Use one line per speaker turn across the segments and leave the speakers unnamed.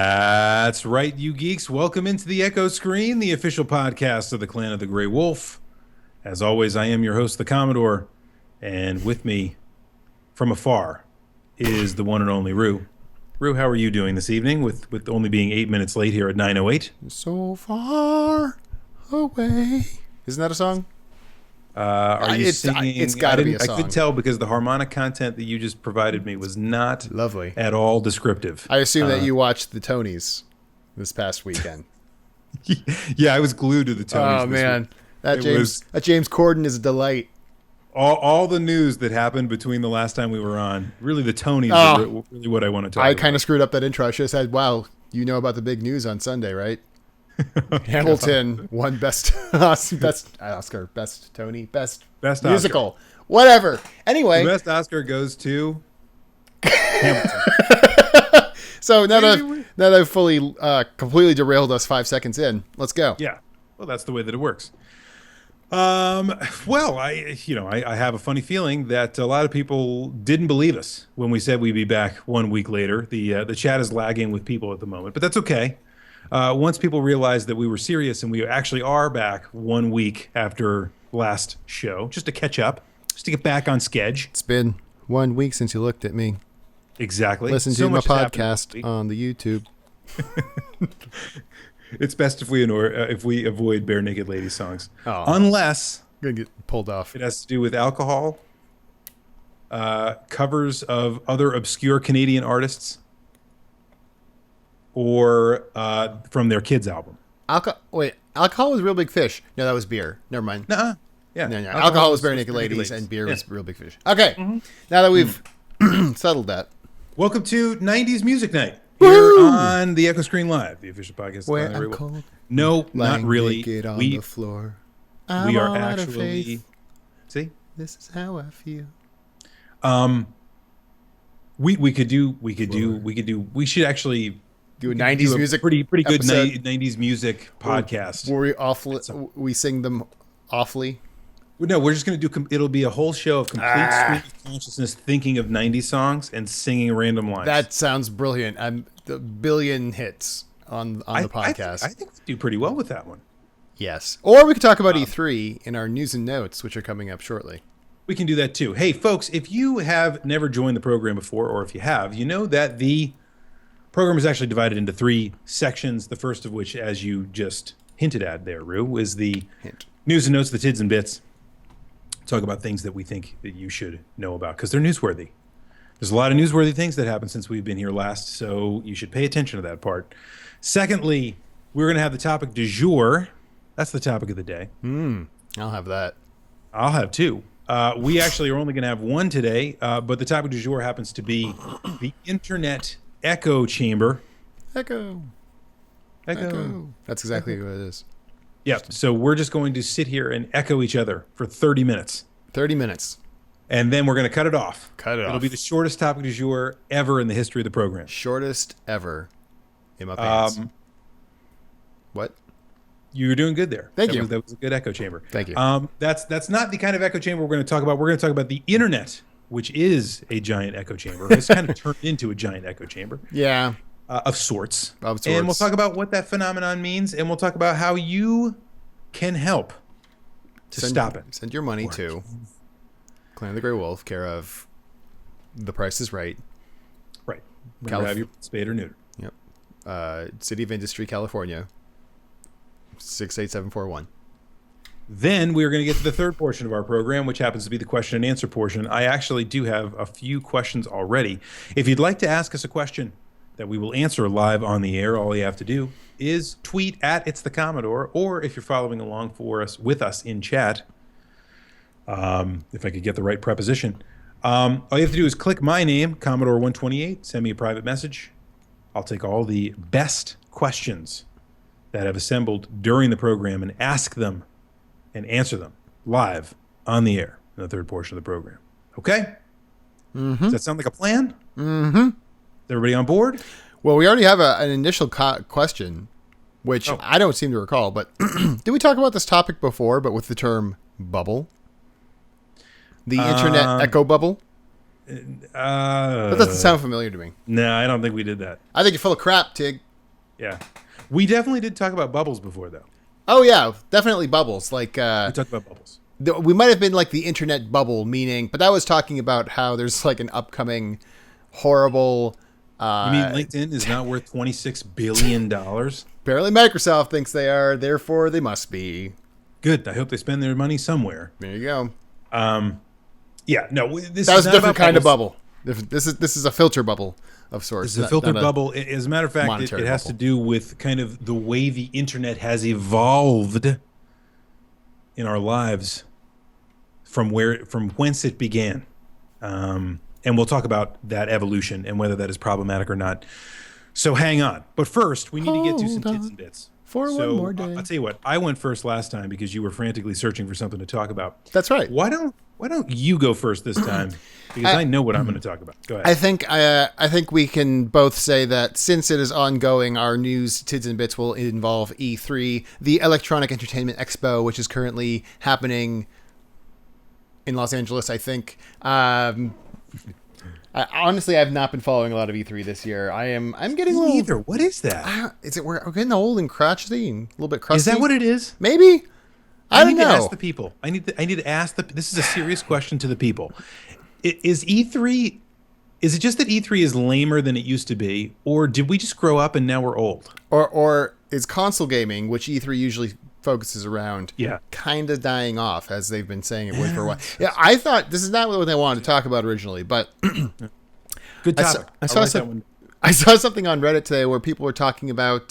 That's right, you geeks. Welcome into the Echo Screen, the official podcast of the Clan of the Grey Wolf. As always, I am your host, the Commodore, and with me from afar is the one and only Rue. Rue, how are you doing this evening with only being 8 minutes late here at 9:08?
So far away. Isn't that a song?
Are you singing?
It's got to be a song.
I could tell because the harmonic content that you just provided me was not
lovely
at all descriptive.
I assume that you watched the Tonys this past weekend.
Yeah, I was glued to the Tonys.
Oh man, that James Corden is a delight.
All the news that happened between the last time we were on, really the Tonys are really what I want to talk about.
I kind of screwed up that intro. I should have said, wow, you know about the big news on Sunday, right? Hamilton won best Oscar, best Tony, best musical, Oscar. Whatever. Anyway,
the best Oscar goes to Hamilton.
So now that I've fully, completely derailed us 5 seconds in, let's go.
Yeah, well, that's the way that it works. Well, I have a funny feeling that a lot of people didn't believe us when we said we'd be back 1 week later. The chat is lagging with people at the moment, but that's okay. Once people realized that we were serious and we actually are back 1 week after last show, just to catch up, just to get back on schedule.
It's been 1 week since you looked at me.
Exactly.
Listen to my podcast on the YouTube.
It's best if we avoid bare naked lady songs,
unless gonna get pulled off.
It has to do with alcohol, covers of other obscure Canadian artists, or from their kids' album.
Alcohol was Real Big Fish. No, that was beer. Never mind.
Nuh-uh. Yeah,
no. Alcohol was Bare Naked Ladies, and beer was Real Big Fish. Okay, Now that we've settled that,
welcome to 90s Music Night here on the Echo Screen Live, the official podcast.
Where I'm cold.
No, not really.
Naked on the floor.
We are actually. See,
this is how I feel.
We should actually
do a 90s music,
pretty good
episode.
90s music podcast.
Where we sing them awfully.
No, we're just going to do. It'll be a whole show of complete stream of consciousness, thinking of 90s songs and singing random lines.
That sounds brilliant. I'm the billion hits on the podcast.
I think we do pretty well with that one.
Yes, or we could talk about E3 in our news and notes, which are coming up shortly.
We can do that too. Hey, folks, if you have never joined the program before, or if you have, you know that the program is actually divided into 3 sections. The first of which, as you just hinted at there, Rue, is the news and notes, the tids and bits. Talk about things that we think that you should know about because they're newsworthy. There's a lot of newsworthy things that happened since we've been here last, so you should pay attention to that part. Secondly, we're going to have the topic du jour. That's the topic of the day.
I'll have that.
I'll have 2. We actually are only going to have 1 today, but the topic du jour happens to be the Internet Echo Chamber.
Echo. That's exactly what it is.
Yeah, so we're just going to sit here and echo each other for 30 minutes.
30 minutes.
And then we're going to cut it off.
It'll
be the shortest topic du jour ever in the history of the program.
Shortest ever in my pants. What?
You were doing good there.
Thank you.
That was a good echo chamber.
Thank you.
That's not the kind of echo chamber we're going to talk about. We're going to talk about the internet, which is a giant echo chamber. It's kind of turned into a giant echo chamber.
Yeah.
Of sorts. And we'll talk about what that phenomenon means, and we'll talk about how you can help to stop it.
Send your money to Clan of the Grey Wolf, care of The Price is Right.
Right. Have your spade or neuter.
Yep. City of Industry, California, 68741.
Then we're going to get to the third portion of our program, which happens to be the question and answer portion. I actually do have a few questions already. If you'd like to ask us a question that we will answer live on the air, all you have to do is tweet at It's the Commodore, or if you're following along with us in chat, if I could get the right preposition, all you have to do is click my name, Commodore 128, send me a private message. I'll take all the best questions that have assembled during the program and ask them and answer them live on the air in the third portion of the program. Okay? Does that sound like a plan? Is everybody on board?
Well, we already have an initial question, which I don't seem to recall, but did we talk about this topic before, but with the term bubble? The internet echo bubble? That doesn't sound familiar to me.
No, I don't think we did that.
I think you're full of crap, Tig.
Yeah. We definitely did talk about bubbles before, though.
Oh yeah, definitely bubbles. Like
We talked about bubbles.
we might have been like the internet bubble, meaning, but that was talking about how there's like an upcoming horrible.
You mean LinkedIn is not worth $26 billion?
Apparently, Microsoft thinks they are. Therefore, they must be.
Good. I hope they spend their money somewhere.
There you go.
Yeah. No. This
That was
is
a
not
different
about
kind of
bubbles.
bubble. This is a filter bubble of sorts.
This is a filtered
not
bubble. As a matter of fact, it
monetary
has to
bubble.
do with kind of the way the internet has evolved in our lives from whence it began. And we'll talk about that evolution and whether that is problematic or not. So hang on. But first, we need to get to some tits and bits.
For one more day.
I'll tell you what. I went first last time because you were frantically searching for something to talk about.
That's right.
Why don't you go first this time? Because I know what I'm going to talk about. Go ahead.
I think we can both say that since it is ongoing, our news tids and bits will involve E3, the Electronic Entertainment Expo, which is currently happening in Los Angeles. I think. Honestly, I've not been following a lot of E3 this year. I'm getting a little.
Neither. What is that?
Is it we're getting old and crotchety and a little bit crusty?
Is that what it is?
Maybe. I don't
need to
know.
ask the people. I need to ask the. This is a serious question to the people. Is E3? Is it just that E3 is lamer than it used to be, or did we just grow up and now we're old?
Or is console gaming, which E3 usually focuses around, kind of dying off, as they've been saying it would for a while. Yeah, I thought this is not what they wanted to talk about originally, but
good topic.
I saw something on Reddit today where people were talking about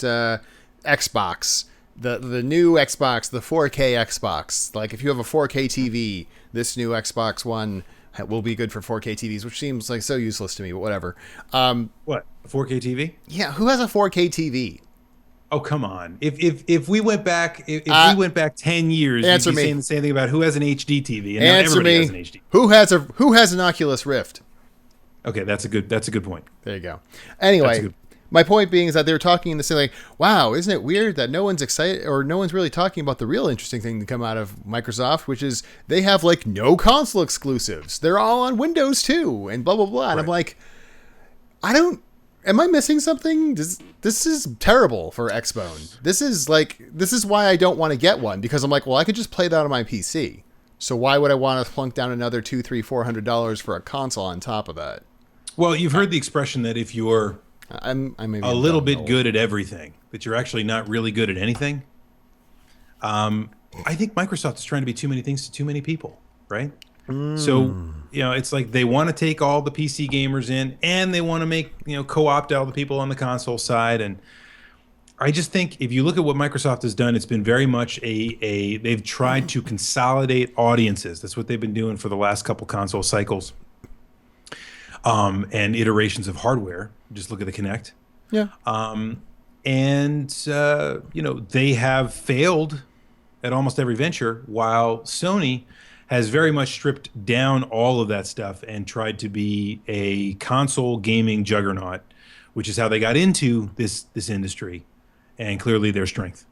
Xbox, the new Xbox, the 4K Xbox. Like if you have a 4K TV, this new Xbox One will be good for 4K TVs, which seems like so useless to me, but whatever.
What, a 4K TV?
Yeah, who has a 4K TV?
Oh, come on. If we went back we went back 10 years, you'd be saying the same thing about who has an HD TV, and now everybody has an HD.
Who has an Oculus Rift?
Okay, that's a good point.
There you go. Anyway, my point being is that they were talking in the same like, wow, isn't it weird that no one's excited or no one's really talking about the real interesting thing to come out of Microsoft, which is they have like no console exclusives. They're all on Windows too, and blah blah blah. And I'm like, am I missing something? This is terrible for Xbone. This is why I don't want to get one, because I'm like, well, I could just play that on my PC. So why would I want to plunk down another $200-$400 for a console on top of that?
Well, you've heard the expression that if you're
I'm maybe
a little bit good at everything, that you're actually not really good at anything. I think Microsoft is trying to be too many things to too many people, right? So, it's like they want to take all the PC gamers in, and they want to make, co-opt all the people on the console side. And I just think if you look at what Microsoft has done, it's been very much they've tried to consolidate audiences. That's what they've been doing for the last couple console cycles. And iterations of hardware. Just look at the Kinect.
Yeah.
They have failed at almost every venture, while Sony has very much stripped down all of that stuff and tried to be a console gaming juggernaut, which is how they got into this industry, and clearly their strength.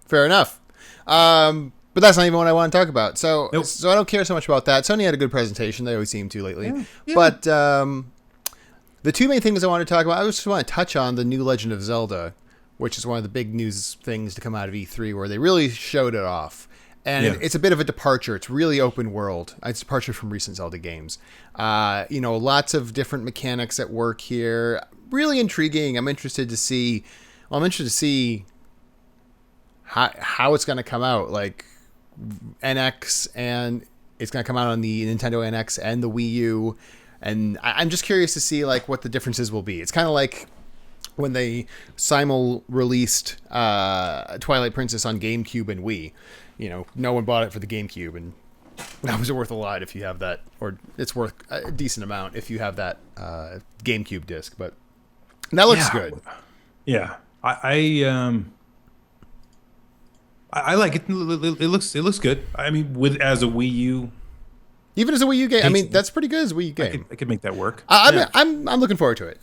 Fair enough. But that's not even what I want to talk about. So,
nope.
So I don't care so much about that. Sony had a good presentation. They always seem to lately.
Yeah.
But the two main things I want to talk about, I just want to touch on the new Legend of Zelda, which is one of the big news things to come out of E3, where they really showed it off. And it's a bit of a departure. It's really open world. It's a departure from recent Zelda games. Lots of different mechanics at work here. Really intriguing. I'm interested to see how it's going to come out. Like NX, and it's going to come out on the Nintendo NX and the Wii U. And I'm just curious to see like what the differences will be. It's kind of like when they simul-released Twilight Princess on GameCube and Wii. No one bought it for the GameCube, and that was worth a lot if you have that, or it's worth a decent amount if you have that GameCube disc. But that looks good.
Yeah, I like it. It looks good. I mean, as a Wii U,
even as a Wii U game, I mean that's pretty good as a Wii U game.
I could make that work.
I'm looking forward to it.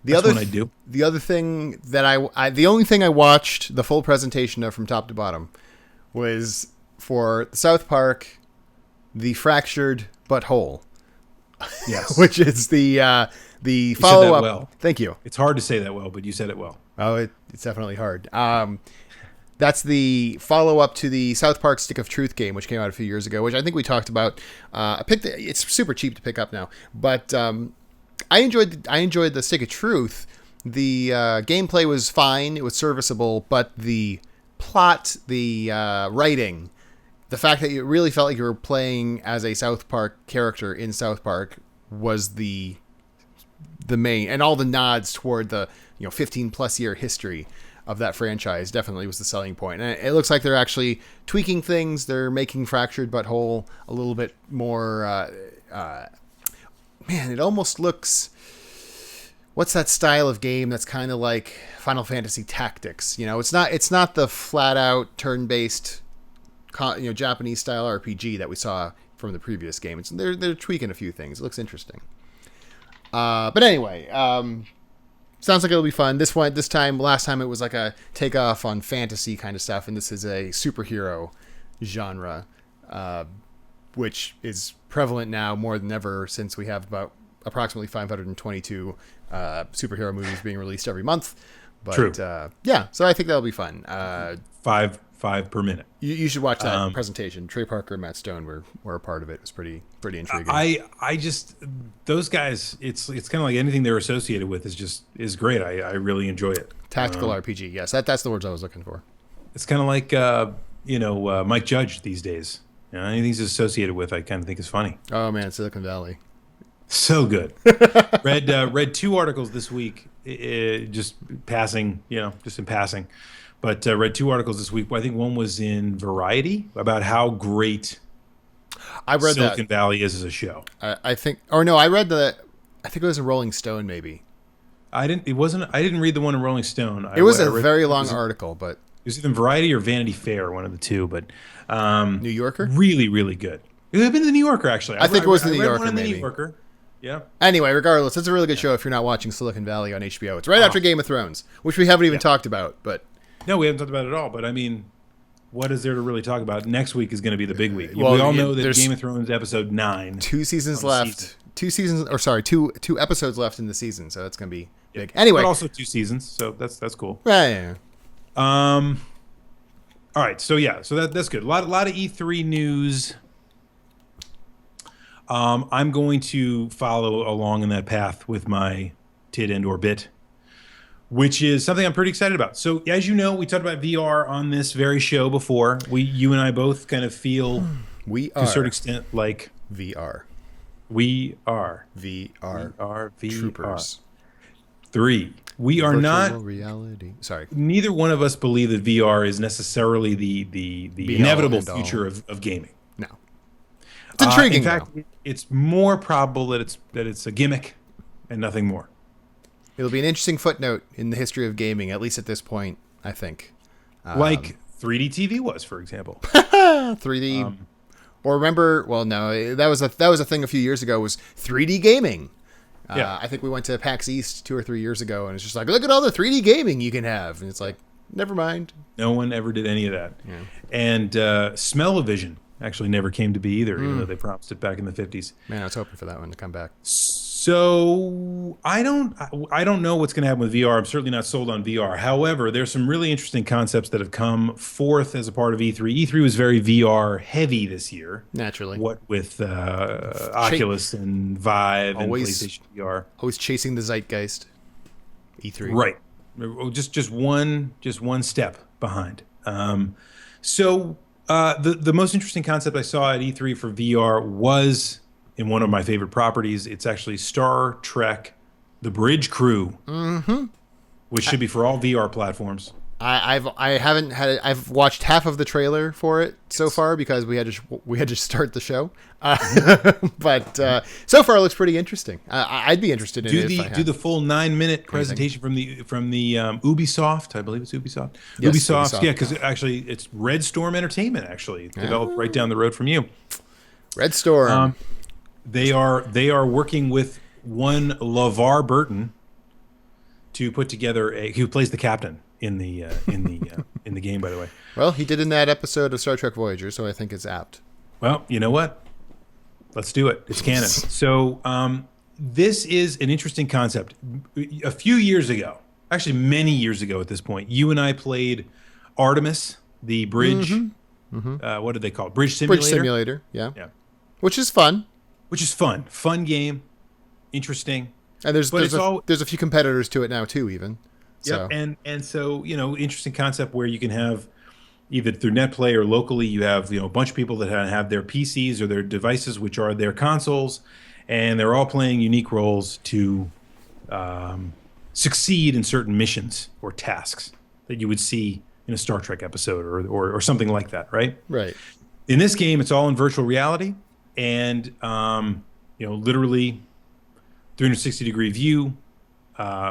The other thing that the only thing I watched the full presentation of from top to bottom was for South Park, The Fractured But Whole.
Yes.
Which is the The
You said
follow
that
up.
well.
Thank you.
It's hard to say that well, but you said it well.
Oh, it's definitely hard. That's the follow up to the South Park Stick of Truth game, which came out a few years ago, which I think we talked about. I picked it. It's super cheap to pick up now, but I enjoyed the Stick of Truth. The gameplay was fine; it was serviceable, but the plot, the writing, the fact that you really felt like you were playing as a South Park character in South Park was the main, and all the nods toward the 15 plus year history of that franchise definitely was the selling point. And it looks like they're actually tweaking things. They're making Fractured But Whole a little bit more. Man, it almost looks. What's that style of game that's kind of like Final Fantasy Tactics? It's not the flat out turn based, Japanese style RPG that we saw from the previous game. They're tweaking a few things. It looks interesting. But anyway, sounds like it'll be fun. Last time it was like a takeoff on fantasy kind of stuff, and this is a superhero genre, which is prevalent now more than ever since we have about approximately 522 superhero movies being released every month. But,
True.
Yeah, so I think that'll be fun.
Five per minute.
You should watch that presentation. Trey Parker and Matt Stone were a part of it. It was pretty intriguing.
I just those guys. It's kind of like anything they're associated with is great. I really enjoy it.
Tactical RPG. Yes, that's the words I was looking for.
It's kind of like Mike Judge these days. Anything he's associated with, I kind of think is funny.
Oh man, Silicon Valley.
So good. Read 2 articles this week. Just passing, just in passing. But read 2 articles this week. I think one was in Variety about how great
I read
Silicon Valley is as a show.
I think, or no, I read I think it was in Rolling Stone, maybe.
I didn't read the one in Rolling Stone.
It was a very long article, but
it was either Variety or Vanity Fair, one of the two. But
New Yorker,
really, really good. It would have been the New Yorker, actually.
I think it was the New
Yorker.
Yorker, maybe.
New Yorker. Yeah.
Anyway, regardless, it's a really good show if you're not watching Silicon Valley on HBO. It's right after Game of Thrones, which we haven't even talked about, but.
No, we haven't talked about it at all. But I mean, what is there to really talk about? Next week is going to be the big week.
Well,
we all know that Game of Thrones episode 9.
2 seasons left. 2 seasons, or sorry, two episodes left in the season, so that's going to be big. Anyway,
but also 2 seasons, so that's cool.
Yeah.
All right, so that's good. A lot of E3 news. I'm going to follow along in that path with my tid and or bit, which is something I'm pretty excited about. So, as you know, we talked about VR on this very show before. You and I both kind of feel,
to
a certain extent, like
VR.
We are
VR
troopers. 3. We are not
reality. Sorry.
Neither one of us believe that VR is necessarily the inevitable future of gaming.
No. It's intriguing.
In fact, it's more probable that it's a gimmick and nothing more.
It'll be an interesting footnote in the history of gaming, at least at this point, I think.
Like 3D TV was, for example.
3D. Or remember? Well, no, that was a thing a few years ago. Was 3D gaming?
Yeah.
I think we went to PAX East 2 or 3 years ago, and it's just like, look at all the 3D gaming you can have, and it's like, never mind.
No one ever did any of that.
Yeah.
And smell-o-vision actually never came to be either, even though they promised it back in the 50s.
Man, I was hoping for that one to come back.
So I don't know what's going to happen with VR. I'm certainly not sold on VR. However, there's some really interesting concepts that have come forth as a part of E3. E3 was very VR heavy this year.
Naturally.
What with Oculus and Vive and PlayStation VR.
Always chasing the zeitgeist. E3.
Right. Just one step behind. So the most interesting concept I saw at E3 for VR was in one of my favorite properties. It's actually Star Trek: The Bridge Crew, which should be for all VR platforms.
I've watched half of the trailer for it so far because we had to start the show, but so far it looks pretty interesting. I'd be interested in it.
Do the full 9-minute presentation from the Ubisoft. I believe it's Ubisoft.
Yes,
Ubisoft. Yeah, because actually it's Red Storm Entertainment. Actually developed right down the road from you.
Red Storm.
They are working with one LeVar Burton to put together who plays the captain in the game, by the way.
Well, he did in that episode of Star Trek Voyager, so I think it's apt.
Well, you know what? Let's do it. It's canon. So this is an interesting concept. A few years ago, actually many years ago at this point, you and I played Artemis, the bridge. What did they call it? Bridge
Bridge
simulator.
Simulator, yeah.
Yeah,
Which is fun.
which is fun game, interesting.
And there's
But
there's
it's
a,
all
there's a few competitors to it now too, even. So
Yep, and so interesting concept where you can have either through net play or locally, you have a bunch of people that have their PCs or their devices, which are their consoles, and they're all playing unique roles to succeed in certain missions or tasks that you would see in a Star Trek episode or something like that, right?
right.
In this game, it's all in virtual reality, and literally 360-degree view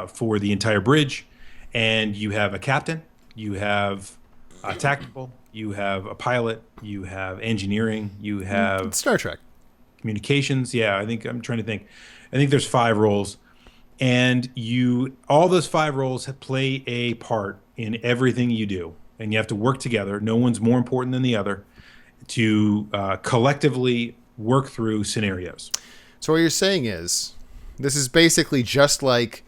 for the entire bridge, and you have a captain, you have a tactical, you have a pilot, you have engineering, you have
It's Star Trek.
communications. Yeah, I'm trying to think. I think there's 5 roles, and all those 5 roles play a part in everything you do, and you have to work together. No one's more important than the other to collectively work through scenarios.
So what you're saying is, this is basically just like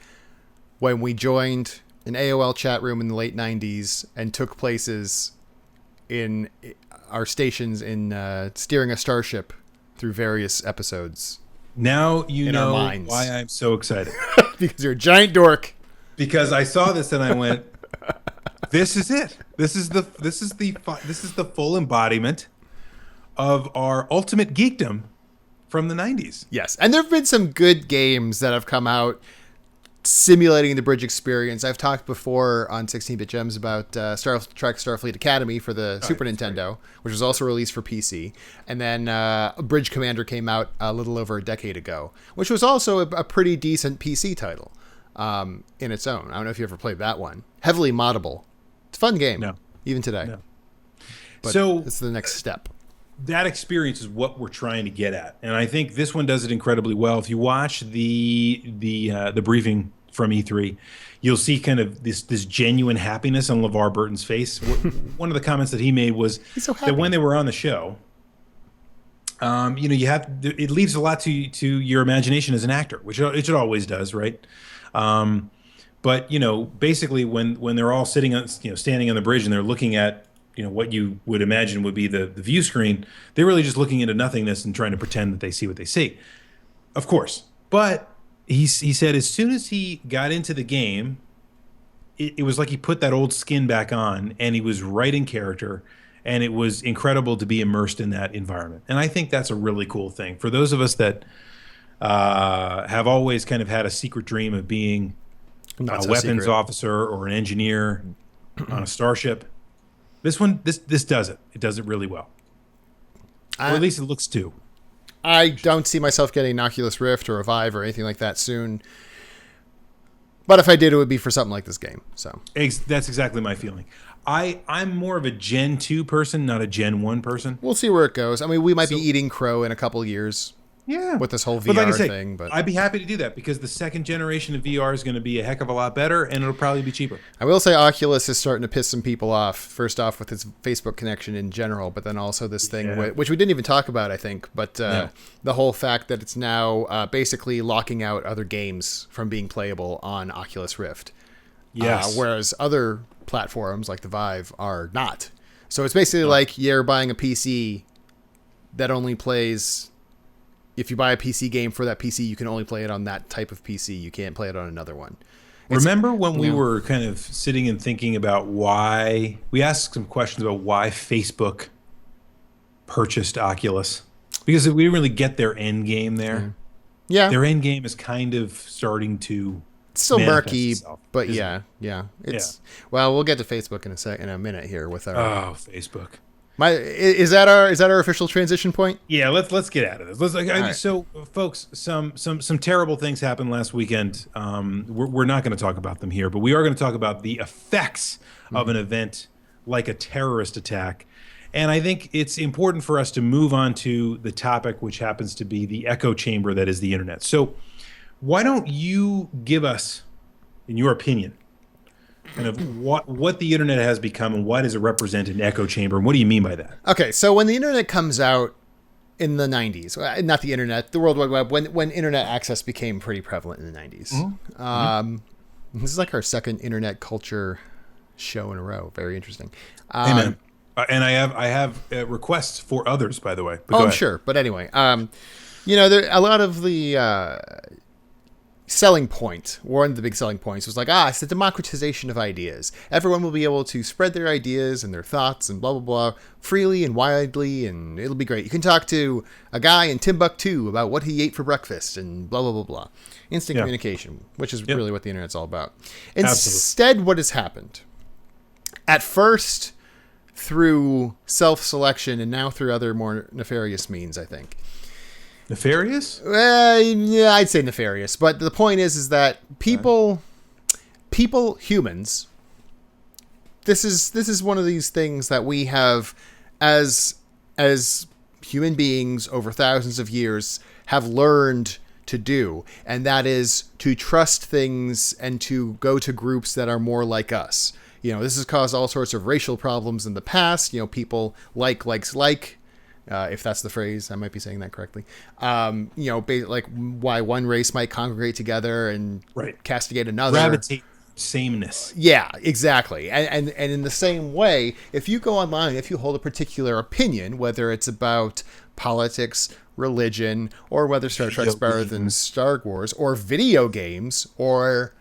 when we joined an AOL chat room in the late 90s and took places in our stations in steering a starship through various episodes.
Now you
In our
know
minds.
why I'm so excited.
Because you're a giant dork.
Because I saw this and I went, "This is it. This is the full embodiment of our ultimate geekdom from the 90s."
Yes. And there have been some good games that have come out simulating the bridge experience. I've talked before on 16-Bit Gems about Star Trek Starfleet Academy for the Super Nintendo, which was also released for PC. And then Bridge Commander came out a little over a decade ago, which was also a pretty decent PC title in its own. I don't know if you ever played that one. Heavily moddable. It's a fun game,
No.
even today.
No.
But
So-
it's the next step.
That experience is what we're trying to get at, and I think this one does it incredibly well. If you watch the briefing from E3, you'll see kind of this genuine happiness on LeVar Burton's face. One of the comments that he made was
He's so happy.
that when they were on the show, it leaves a lot to your imagination as an actor, which it always does, right? But basically when they're all sitting on standing on the bridge and they're looking at what you would imagine would be the view screen, they're really just looking into nothingness and trying to pretend that they see what they see. Of course. But he said as soon as he got into the game, it was like he put that old skin back on and he was right in character, and it was incredible to be immersed in that environment. And I think that's a really cool thing. For those of us that have always kind of had a secret dream of being
Not
a
so
weapons
secret.
officer or an engineer on a starship, this does it. It does it really well. Or at least it looks to.
I don't see myself getting an Oculus Rift or a Vive or anything like that soon. But if I did, it would be for something like this game. So
That's exactly my feeling. I'm more of a Gen 2 person, not a Gen 1 person.
we'll see where it goes. I mean, we might be eating crow in a couple years
Yeah.
with this whole VR
But like I say,
thing. But
I'd be happy to do that because the second generation of VR is going to be a heck of a lot better, and it'll probably be cheaper.
I will say Oculus is starting to piss some people off. First off, with its Facebook connection in general, but then also this thing,
Yeah.
which we didn't even talk about, I think. But
No.
the whole fact that it's now basically locking out other games from being playable on Oculus Rift.
Yes.
Whereas other platforms like the Vive are not. So it's basically like you're buying a PC that only plays. If you buy a PC game for that PC, you can only play it on that type of PC. You can't play it on another one.
Remember when we were kind of sitting and thinking about why we asked some questions about why Facebook purchased Oculus? Because we didn't really get their end game there.
Yeah,
Their end game is kind of starting to
it's still
manifest
murky,
itself,
but
isn't
yeah. It's well, we'll get to Facebook in a minute here with our.
Oh, Facebook.
Is that our official transition point?
Yeah, let's get out of this.
right.
So, folks, some terrible things happened last weekend. We're not going to talk about them here, but we are going to talk about the effects of an event like a terrorist attack. And I think it's important for us to move on to the topic, which happens to be the echo chamber that is the internet. So, why don't you give us, in your opinion, kind of what the internet has become and why does it represent an echo chamber, and what do you mean by that?
Okay, so when the internet comes out, in the 90s. Not the internet, the World Wide Web, when internet access became pretty prevalent in the 90s. This is like our second internet culture show in a row. Very interesting.
Amen. And I have requests for others, by the way. But
I'm sure. But anyway, there a lot of the selling point, one of the big selling points was like, it's the democratization of ideas. Everyone will be able to spread their ideas and their thoughts and blah, blah, blah freely and widely, and it'll be great. You can talk to a guy in Timbuktu about what he ate for breakfast and blah, blah, blah, blah. Instant communication, which is really what the internet's all about. Instead, what has happened, at first through self-selection and now through other more nefarious means, I think.
Nefarious?
Yeah, I'd say nefarious. But the point is that humans, this is one of these things that we have as human beings over thousands of years have learned to do. And that is to trust things and to go to groups that are more like us. This has caused all sorts of racial problems in the past. People likes. If that's the phrase, I might be saying that correctly. Like why one race might congregate together and castigate another.
Gravitate sameness.
Yeah, exactly. And in the same way, if you go online, if you hold a particular opinion, whether it's about politics, religion, or whether Star Trek's better than Star Wars, or video games, or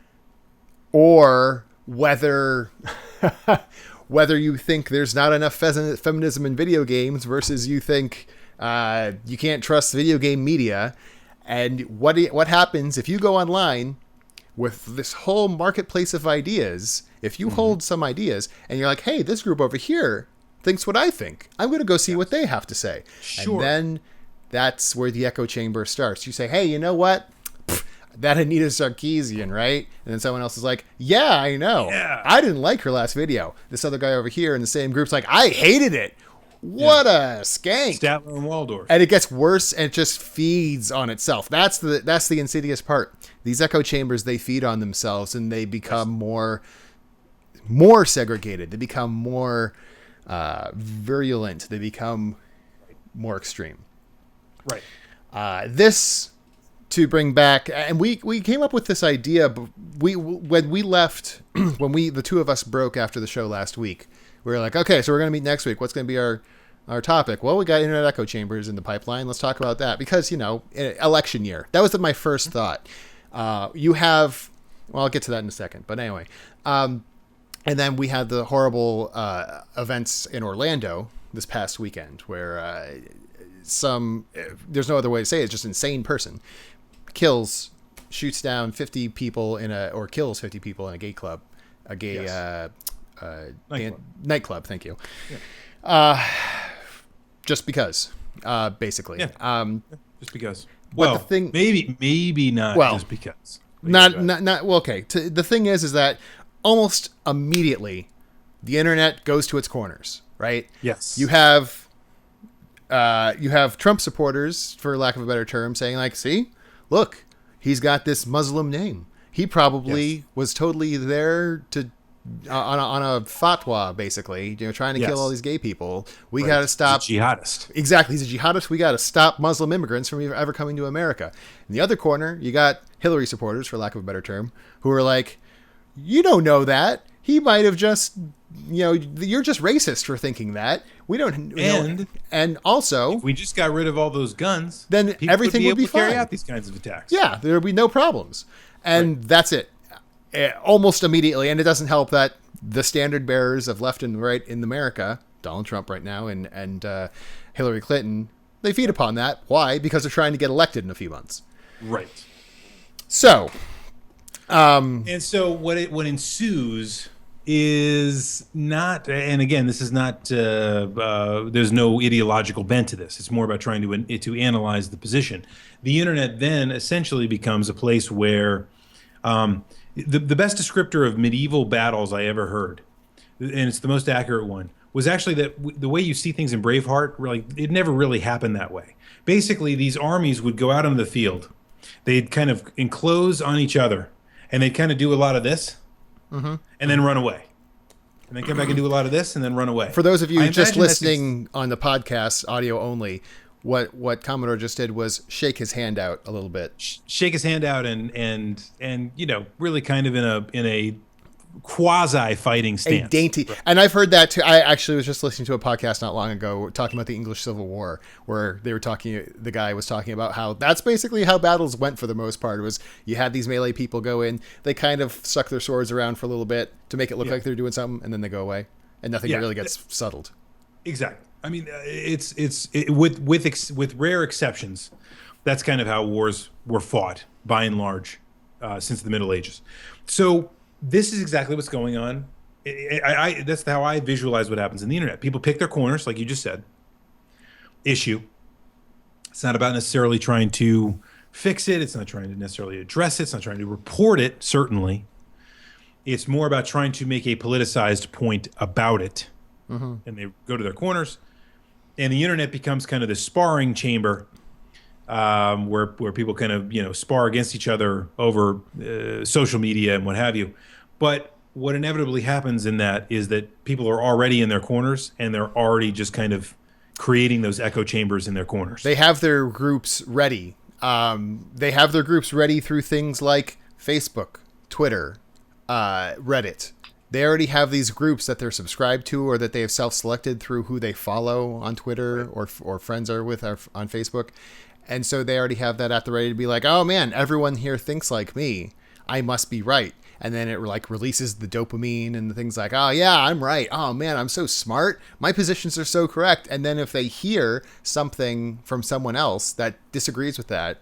whether whether you think there's not enough feminism in video games versus you think you can't trust video game media. And what happens if you go online with this whole marketplace of ideas, if you hold some ideas and you're like, hey, this group over here thinks what I think. I'm going to go see what they have to say. Sure. And then that's where the echo chamber starts. You say, hey, you know what? That Anita Sarkeesian, right? And then someone else is like, yeah, I know. Yeah. I didn't like her last video. This other guy over here in the same group's like, I hated it. What a skank.
Statler and Waldorf.
And it gets worse and it just feeds on itself. That's the insidious part. These echo chambers, they feed on themselves and they become more segregated. They become more virulent. They become more extreme.
Right.
This... to bring back, and we came up with this idea, but when we left, when the two of us broke after the show last week, we were like, okay, so we're going to meet next week. What's going to be our topic? Well, we got internet echo chambers in the pipeline. Let's talk about that because, election year. That was my first thought. I'll get to that in a second, but anyway. And then we had the horrible events in Orlando this past weekend where there's no other way to say it, it's just insane person shoots down 50 people kills 50 people in a gay club, nightclub. Thank you. Yeah. Just because, basically.
Yeah. Just because. Well, the thing, maybe not.
Well,
just because.
Not. Well, okay. The thing is that almost immediately, the internet goes to its corners. Right.
Yes.
You have Trump supporters, for lack of a better term, saying like, see, look, he's got this Muslim name. He probably was totally there to on a fatwa, basically, trying to kill all these gay people. We got to stop.
He's a jihadist.
Exactly, he's a jihadist. We got to stop Muslim immigrants from ever coming to America. In the other corner, you got Hillary supporters, for lack of a better term, who are like, you don't know that. He might have just, you're just racist for thinking that. We don't. And also,
if we just got rid of all those guns,
then everything would be fine.
Carry out these kinds of attacks.
Yeah, there would be no problems. And that's it. Almost immediately. And it doesn't help that the standard bearers of left and right in America, Donald Trump right now and Hillary Clinton, they feed upon that. Why? Because they're trying to get elected in a few months.
Right.
So.
And so what ensues is not, and again, this is not, there's no ideological bent to this. It's more about trying to analyze the position. The internet then essentially becomes a place where the best descriptor of medieval battles I ever heard, and it's the most accurate one, was actually that the way you see things in Braveheart, really, it never really happened that way. Basically, these armies would go out on the field. They'd kind of enclose on each other, and they'd kind of do a lot of this. Mm-hmm. And then run away. And then come back and do a lot of this and then run away.
For those of you just listening on the podcast, audio only, what Commodore just did was shake his hand out a little bit.
Shake his hand out and you know, really kind of in a quasi fighting stance.
A dainty. Right. And I've heard that too. I actually was just listening to a podcast not long ago talking about the English Civil War, where the guy was talking about how that's basically how battles went for the most part. It was you had these melee people go in, they kind of suck their swords around for a little bit to make it look like they're doing something, and then they go away, and nothing really gets settled.
Exactly. I mean, with rare exceptions, that's kind of how wars were fought by and large since the Middle Ages. So this is exactly what's going on. That's how I visualize what happens in the internet. People pick their corners, like you just said. Issue. It's not about necessarily trying to fix it. It's not trying to necessarily address it. It's not trying to report it, certainly. It's more about trying to make a politicized point about it. Mm-hmm. And they go to their corners. And the internet becomes kind of the sparring chamber where people kind of, you know, spar against each other over social media and what have you. But what inevitably happens in that is that people are already in their corners, and they're already just kind of creating those echo chambers in their corners.
They have their groups ready. They have their groups ready through things like Facebook, Twitter, Reddit. They already have these groups that they're subscribed to, or that they have self-selected through who they follow on Twitter or friends are with on Facebook. And so they already have that at the ready to be like, oh man, everyone here thinks like me. I must be right. And then it like releases the dopamine and the things like, oh yeah, I'm right. Oh man, I'm so smart. My positions are so correct. And then if they hear something from someone else that disagrees with that,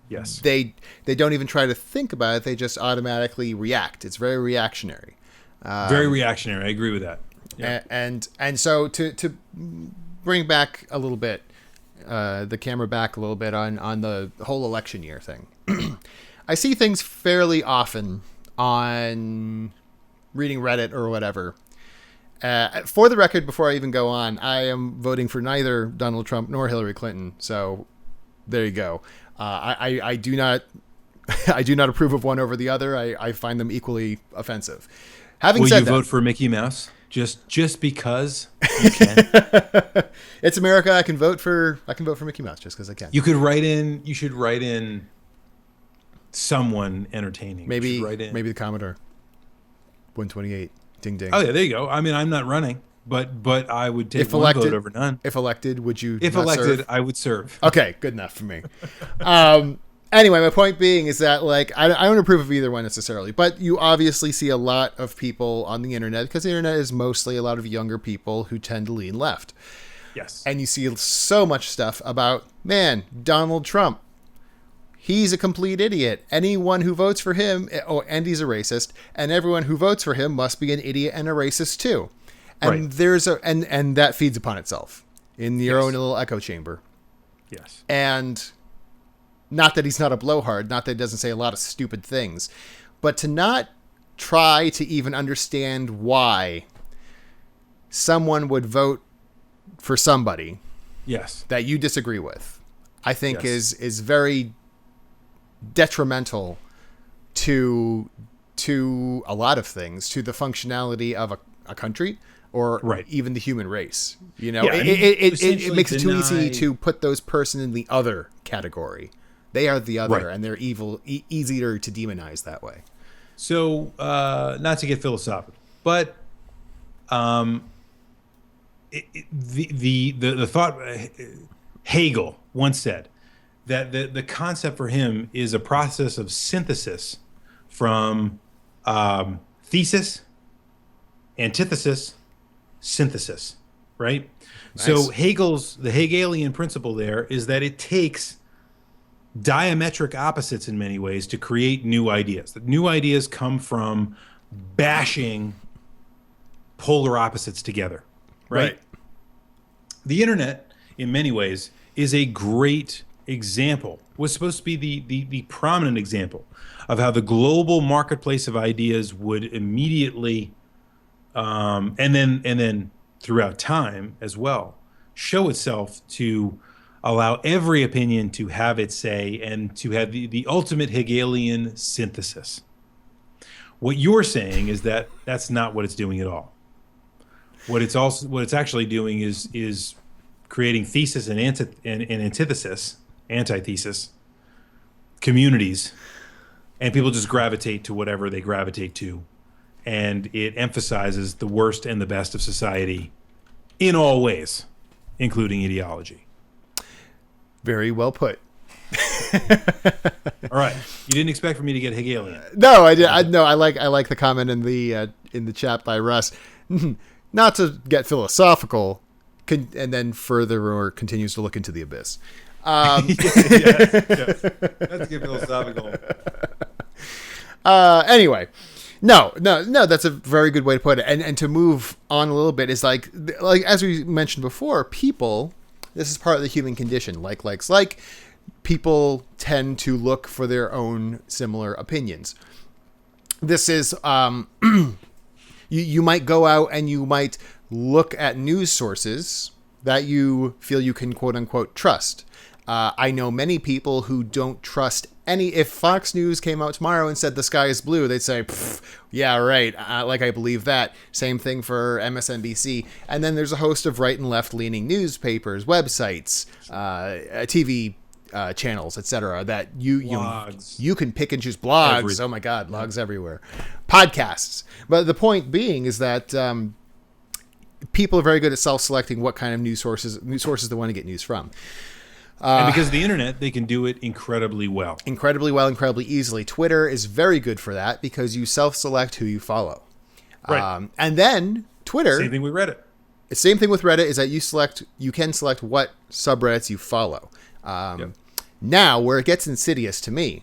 yes,
they don't even try to think about it. They just automatically react. It's very reactionary.
Very reactionary. I agree with that. Yeah.
And so to bring back a little bit, the camera back a little bit on the whole election year thing. I see things fairly often on reading Reddit or whatever. For the record, before I even go on, I am voting for neither Donald Trump nor Hillary Clinton. So there you go. I do not I do not approve of one over the other. I find them equally offensive. Having said that,
will you vote for Mickey Mouse just because you can?
It's America. I can vote for Mickey Mouse just because I can.
You should write in someone entertaining.
Maybe the Commodore 128. Ding ding.
Oh yeah, there you go. I mean, I'm not running, but I would take one vote over none.
If elected, would you?
If elected, serve? I would serve.
Okay, good enough for me. Anyway, my point being is that like I don't approve of either one necessarily, but you obviously see a lot of people on the internet, because the internet is mostly a lot of younger people who tend to lean left.
Yes.
And you see so much stuff about, man, Donald Trump. He's a complete idiot. Anyone who votes for him, and he's a racist, and everyone who votes for him must be an idiot and a racist too. And there's and that feeds upon itself in your own little echo chamber.
Yes.
And not that he's not a blowhard, not that he doesn't say a lot of stupid things, but to not try to even understand why someone would vote for somebody that you disagree with, I think is very detrimental to a lot of things, to the functionality of a country or even the human race. You know, it makes it too easy to put those person in the other category. They are the other, and they're evil, easier to demonize that way.
So, not to get philosophical, but the thought, Hegel once said that the concept for him is a process of synthesis from thesis, antithesis, synthesis, right? Nice. So the Hegelian principle there is that it takes diametric opposites in many ways to create new ideas. The new ideas come from bashing polar opposites together, right? The internet, in many ways, is a great example, was supposed to be the prominent example of how the global marketplace of ideas would immediately, and then throughout time as well, show itself to allow every opinion to have its say and to have the ultimate Hegelian synthesis. What you're saying is that that's not what it's doing at all. What it's actually doing is creating thesis and antithesis communities, and people just gravitate to whatever they gravitate to, and it emphasizes the worst and the best of society in all ways, including ideology.
Very well put.
All right, you didn't expect for me to get Hegelian.
No, I did. I like the comment in the chat by Russ. Not to get philosophical, and then further continues to look into the abyss.
Yes. That's get philosophical.
Anyway, no, that's a very good way to put it. And to move on a little bit is like as we mentioned before, people. This is part of the human condition. Like people tend to look for their own similar opinions. This is you might go out and you might look at news sources that you feel you can quote unquote trust. I know many people who don't trust any. If Fox News came out tomorrow and said the sky is blue, they'd say, yeah, right. Like I believe that. Same thing for MSNBC. And then there's a host of right and left leaning newspapers, websites, TV channels, etc. that you can pick and choose. Blogs. Oh my God, blogs everywhere. Podcasts. But the point being is that people are very good at self-selecting what kind of news sources they want to get news from.
And because of the internet, they can do it incredibly well.
Incredibly easily. Twitter is very good for that because you self-select who you follow.
Right.
And then Twitter.
Same thing with Reddit.
The same thing with Reddit is that you can select what subreddits you follow. Now, where it gets insidious to me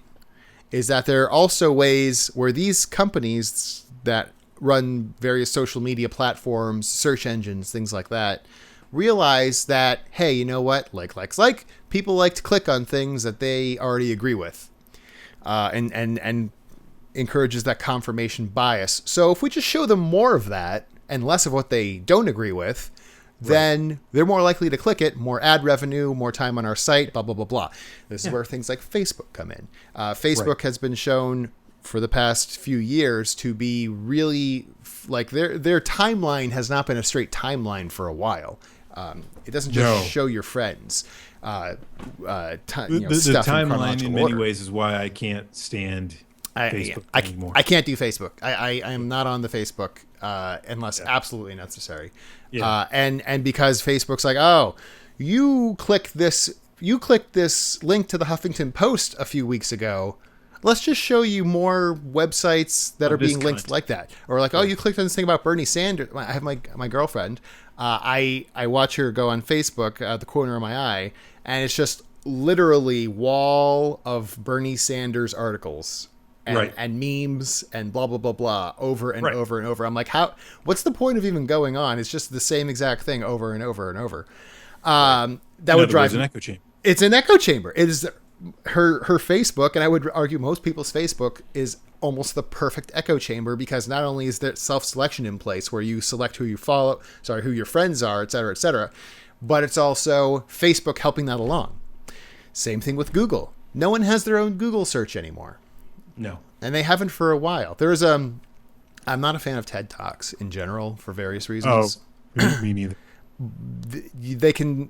is that there are also ways where these companies that run various social media platforms, search engines, things like that, realize that, hey, you know what? Like, people like to click on things that they already agree with, and encourages that confirmation bias. So if we just show them more of that and less of what they don't agree with, then they're more likely to click it, more ad revenue, more time on our site, blah, blah, blah, blah. This is where things like Facebook come in. Facebook has been shown for the past few years to be really, like, their timeline has not been a straight timeline for a while. It doesn't just show your friends. The
timeline in many ways is why I can't stand Facebook anymore.
I can't do Facebook. I am not on the Facebook unless absolutely necessary. Yeah. And because Facebook's like, oh, you click this link to the Huffington Post a few weeks ago. Let's just show you more websites that are being linked like that. Or like, oh, you clicked on this thing about Bernie Sanders. I have my girlfriend. I watch her go on Facebook out the corner of my eye, and it's just literally wall of Bernie Sanders articles and memes and blah, blah, blah, blah over and over and over. I'm like, what's the point of even going on? It's just the same exact thing over and over and over. That would drive
an echo chamber.
It's an echo chamber. It is her Facebook, and I would argue most people's Facebook is almost the perfect echo chamber, because not only is there self-selection in place where you select who you follow, who your friends are, et cetera, but it's also Facebook helping that along. Same thing with Google. No one has their own Google search anymore.
No.
And they haven't for a while. There's I'm not a fan of TED Talks in general for various reasons.
Oh, me neither.
They can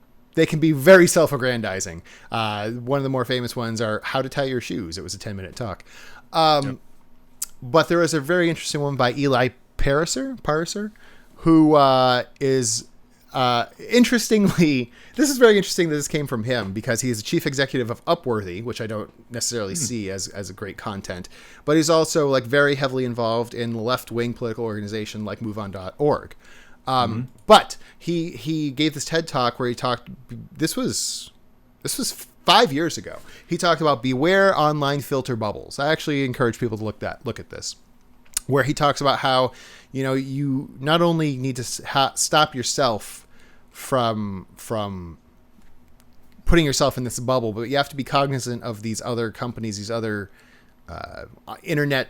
be very self-aggrandizing. One of the more famous ones are How to Tie Your Shoes. It was a 10-minute talk. But there is a very interesting one by Eli Pariser, who is interestingly, this is very interesting that this came from him, because he is the chief executive of Upworthy, which I don't necessarily see as a great content, but he's also like very heavily involved in the left-wing political organization like MoveOn.org. But he gave this TED talk where he talked, this was 5 years ago. He talked about beware online filter bubbles. I actually encourage people to look at this, where he talks about how, you not only need to stop yourself from putting yourself in this bubble, but you have to be cognizant of these other companies, these other internet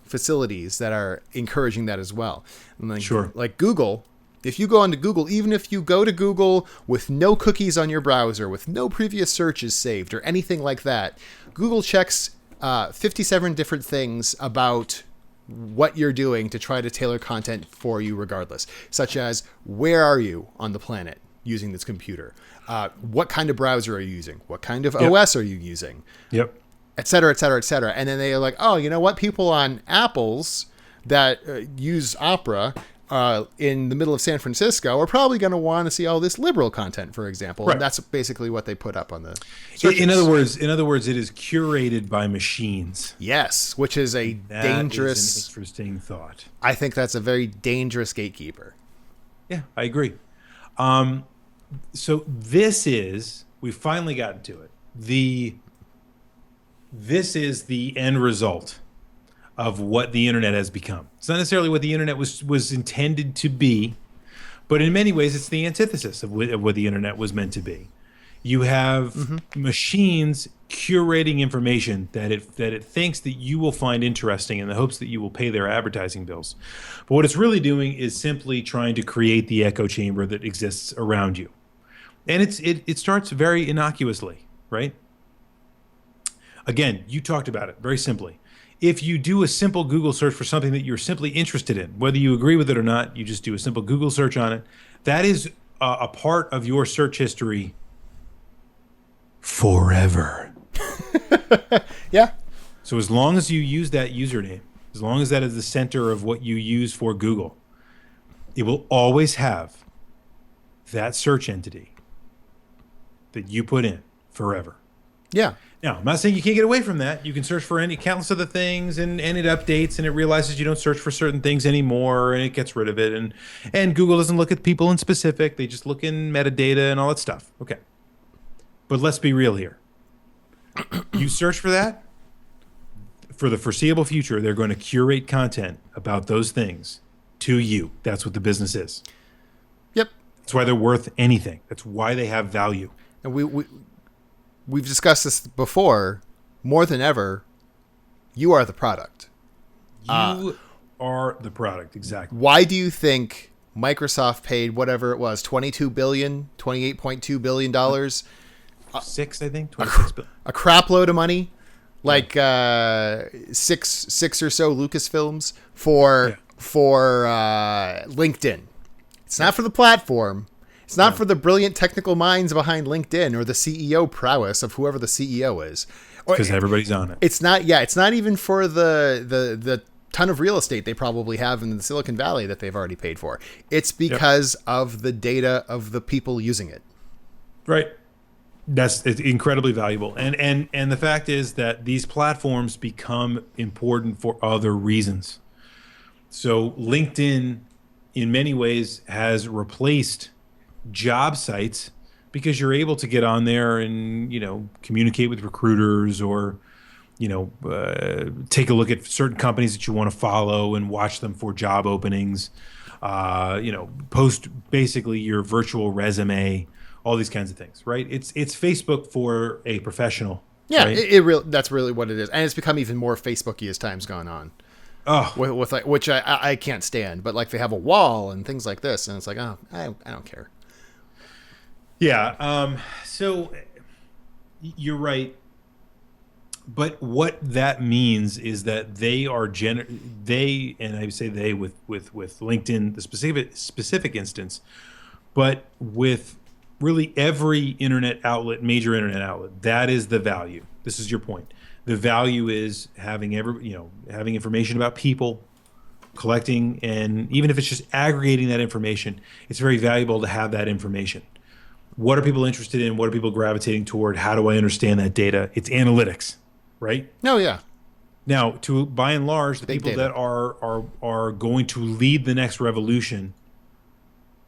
facilities that are encouraging that as well. And like Google. If you go onto Google, even if you go to Google with no cookies on your browser, with no previous searches saved or anything like that, Google checks 57 different things about what you're doing to try to tailor content for you regardless, such as where are you on the planet? using this computer? What kind of browser are you using? What kind of OS are you using?
Yep.
Et cetera, et cetera, et cetera. And then they're like, oh, you know what? People on Apples that use Opera in the middle of San Francisco are probably going to want to see all this liberal content, for example. Right. And that's basically what they put up on the searches.
In other words, it is curated by machines.
Yes, which is a dangerous,
is an interesting thought.
I think that's a very dangerous gatekeeper.
Yeah, I agree. So we've finally gotten to it. This is the end result of what the internet has become. It's not necessarily what the internet was intended to be, but in many ways it's the antithesis of what the internet was meant to be. You have machines curating information that it thinks that you will find interesting in the hopes that you will pay their advertising bills. But what it's really doing is simply trying to create the echo chamber that exists around you. And it starts very innocuously, right? Again, you talked about it very simply. If you do a simple Google search for something that you're simply interested in, whether you agree with it or not, you just do a simple Google search on it. That is a part of your search history forever.
Yeah.
So as long as you use that username, as long as that is the center of what you use for Google, it will always have that search entity that you put in forever.
Yeah.
Now, I'm not saying you can't get away from that. You can search for any countless other things, and it updates, and it realizes you don't search for certain things anymore, and it gets rid of it. And Google doesn't look at people in specific. They just look in metadata and all that stuff. Okay. But let's be real here. You search for that, for the foreseeable future, they're going to curate content about those things to you. That's what the business is.
Yep.
That's why they're worth anything. That's why they have value.
And we've discussed this before. More than ever, you are the product.
You are the product, exactly.
Why do you think Microsoft paid whatever it was, $28.2 billion?
6, I think, 26 billion.
A crap load of money, like six or so Lucasfilms for LinkedIn. It's not for the platform. It's not for the brilliant technical minds behind LinkedIn or the CEO prowess of whoever the CEO is.
Because everybody's on it.
It's not. Yeah, it's not even for the ton of real estate they probably have in the Silicon Valley that they've already paid for. It's because of the data of the people using it.
Right. It's incredibly valuable. And the fact is that these platforms become important for other reasons. So LinkedIn, in many ways, has replaced job sites because you're able to get on there and, communicate with recruiters or, take a look at certain companies that you want to follow and watch them for job openings, post basically your virtual resume, all these kinds of things, right? It's Facebook for a professional.
Yeah,
right?
That's really what it is. And it's become even more Facebooky as time's gone on.
Oh,
with like, which I can't stand, but like they have a wall and things like this, and it's like, oh, I don't care.
Yeah. So you're right. But what that means is that they are and I say they with LinkedIn, the specific instance, but with really every internet outlet, major internet outlet, that is the value. This is your point. The value is having having information about people, collecting, and even if it's just aggregating that information, it's very valuable to have that information. What are people interested in? What are people gravitating toward? How do I understand that data? It's analytics, right?
No, yeah.
Now, by and large, the people that are going to lead the next revolution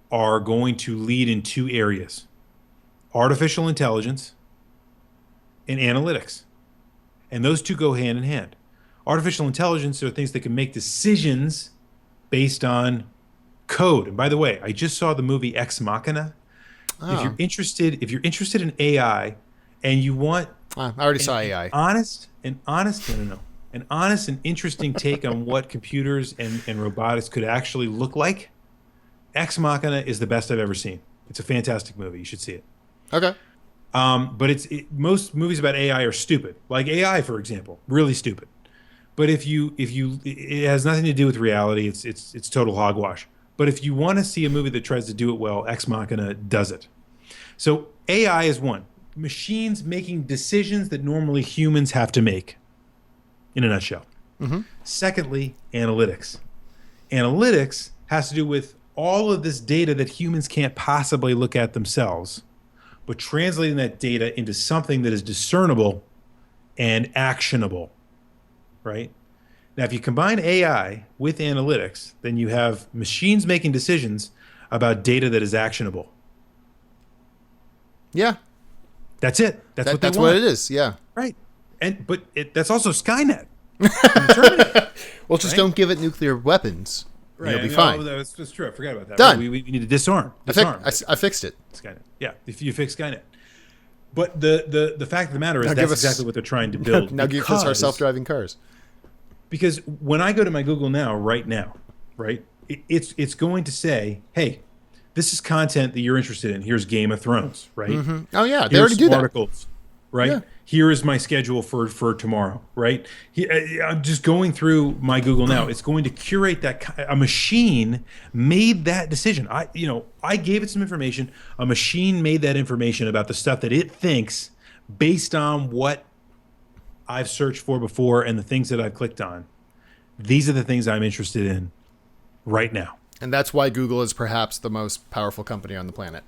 are going to lead in two areas: artificial intelligence and analytics. And those two go hand in hand. Artificial intelligence are things that can make decisions based on code. And by the way, I just saw the movie Ex Machina. Oh. If you're interested in AI and you want
I already saw AI.
An honest and interesting take on what computers and robotics could actually look like, Ex Machina is the best I've ever seen. It's a fantastic movie. You should see it.
Okay.
But most movies about AI are stupid. Like AI, for example, really stupid. But if it has nothing to do with reality. It's total hogwash. But if you want to see a movie that tries to do it well, Ex Machina does it. So AI is one. Machines making decisions that normally humans have to make, in a nutshell.
Mm-hmm.
Secondly, analytics. Analytics has to do with all of this data that humans can't possibly look at themselves, but translating that data into something that is discernible and actionable, right? Now, if you combine AI with analytics, then you have machines making decisions about data that is actionable.
Yeah.
That's it. That's what they
that's
want.
what it is. Yeah.
Right. But that's also Skynet. Terminator,
well, just don't give it nuclear weapons.
Right.
You'll be fine.
That's true. I forgot about that.
Done.
Right? We need to disarm.
I fixed it.
Skynet. Yeah. If you fix Skynet. But the fact of the matter is that's exactly what they're trying to build.
Now give us our self-driving cars.
Because when I go to my Google now, right, it's going to say, hey, this is content that you're interested in. Here's Game of Thrones, right?
Mm-hmm. Oh yeah, they already do that.
Articles, right? Yeah. Here is my schedule for tomorrow, right? I'm just going through my Google now. It's going to curate that. A machine made that decision. I gave it some information. A machine made that information about the stuff that it thinks based on what I've searched for before and the things that I've clicked on. These are the things I'm interested in right now.
And that's why Google is perhaps the most powerful company on the planet.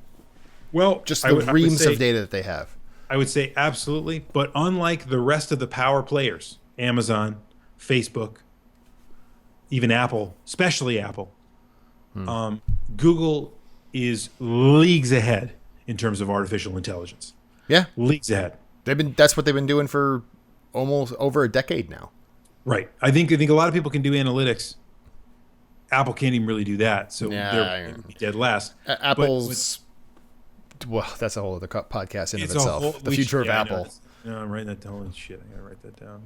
Well,
just the reams of data that they have.
I would say absolutely. But unlike the rest of the power players, Amazon, Facebook, even Apple, especially Apple, Google is leagues ahead in terms of artificial intelligence.
Yeah.
Leagues ahead.
That's what they've been doing for almost over a decade now.
Right. I think a lot of people can do analytics. Apple can't even really do that, so they're dead last.
Apple's well, that's a whole other podcast in of itself. The future of Apple.
No, I'm writing that down. Holy shit, I gotta write that down.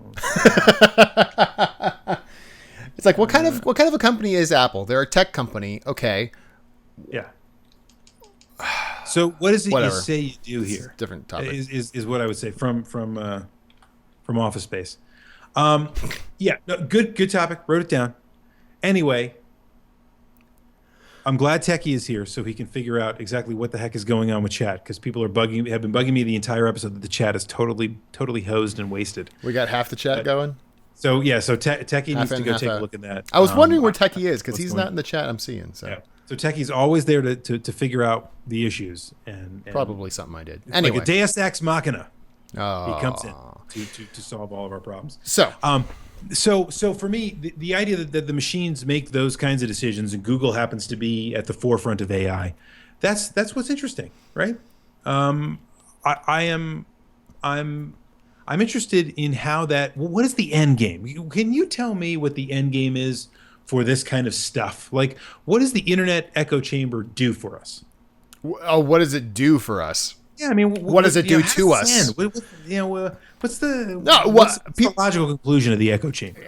It's like what kind of a company is Apple? They're a tech company, okay.
Yeah. So what is it you say you do here?
Different topic.
Is what I would say from Office Space. Yeah, no, good topic. Wrote it down. Anyway, I'm glad Techie is here so he can figure out exactly what the heck is going on with chat, because people have been bugging me the entire episode that the chat is totally hosed and wasted.
We got half the chat going.
So Techie needs to go take a look at that.
I was wondering where Techie is because he's not in the chat I'm seeing. So
yeah. So Techie's always there to figure out the issues and
probably something I did. Anyway,
like a Deus Ex Machina.
Oh.
He comes in to solve all of our problems.
So
for me, the idea that the machines make those kinds of decisions and Google happens to be at the forefront of AI, that's what's interesting, right? I'm interested in how that. What is the end game? Can you tell me what the end game is for this kind of stuff? Like, what does the internet echo chamber do for us?
Oh, what does it do for us?
Yeah, I mean,
what does it do to us?
What's the logical conclusion of the echo chamber?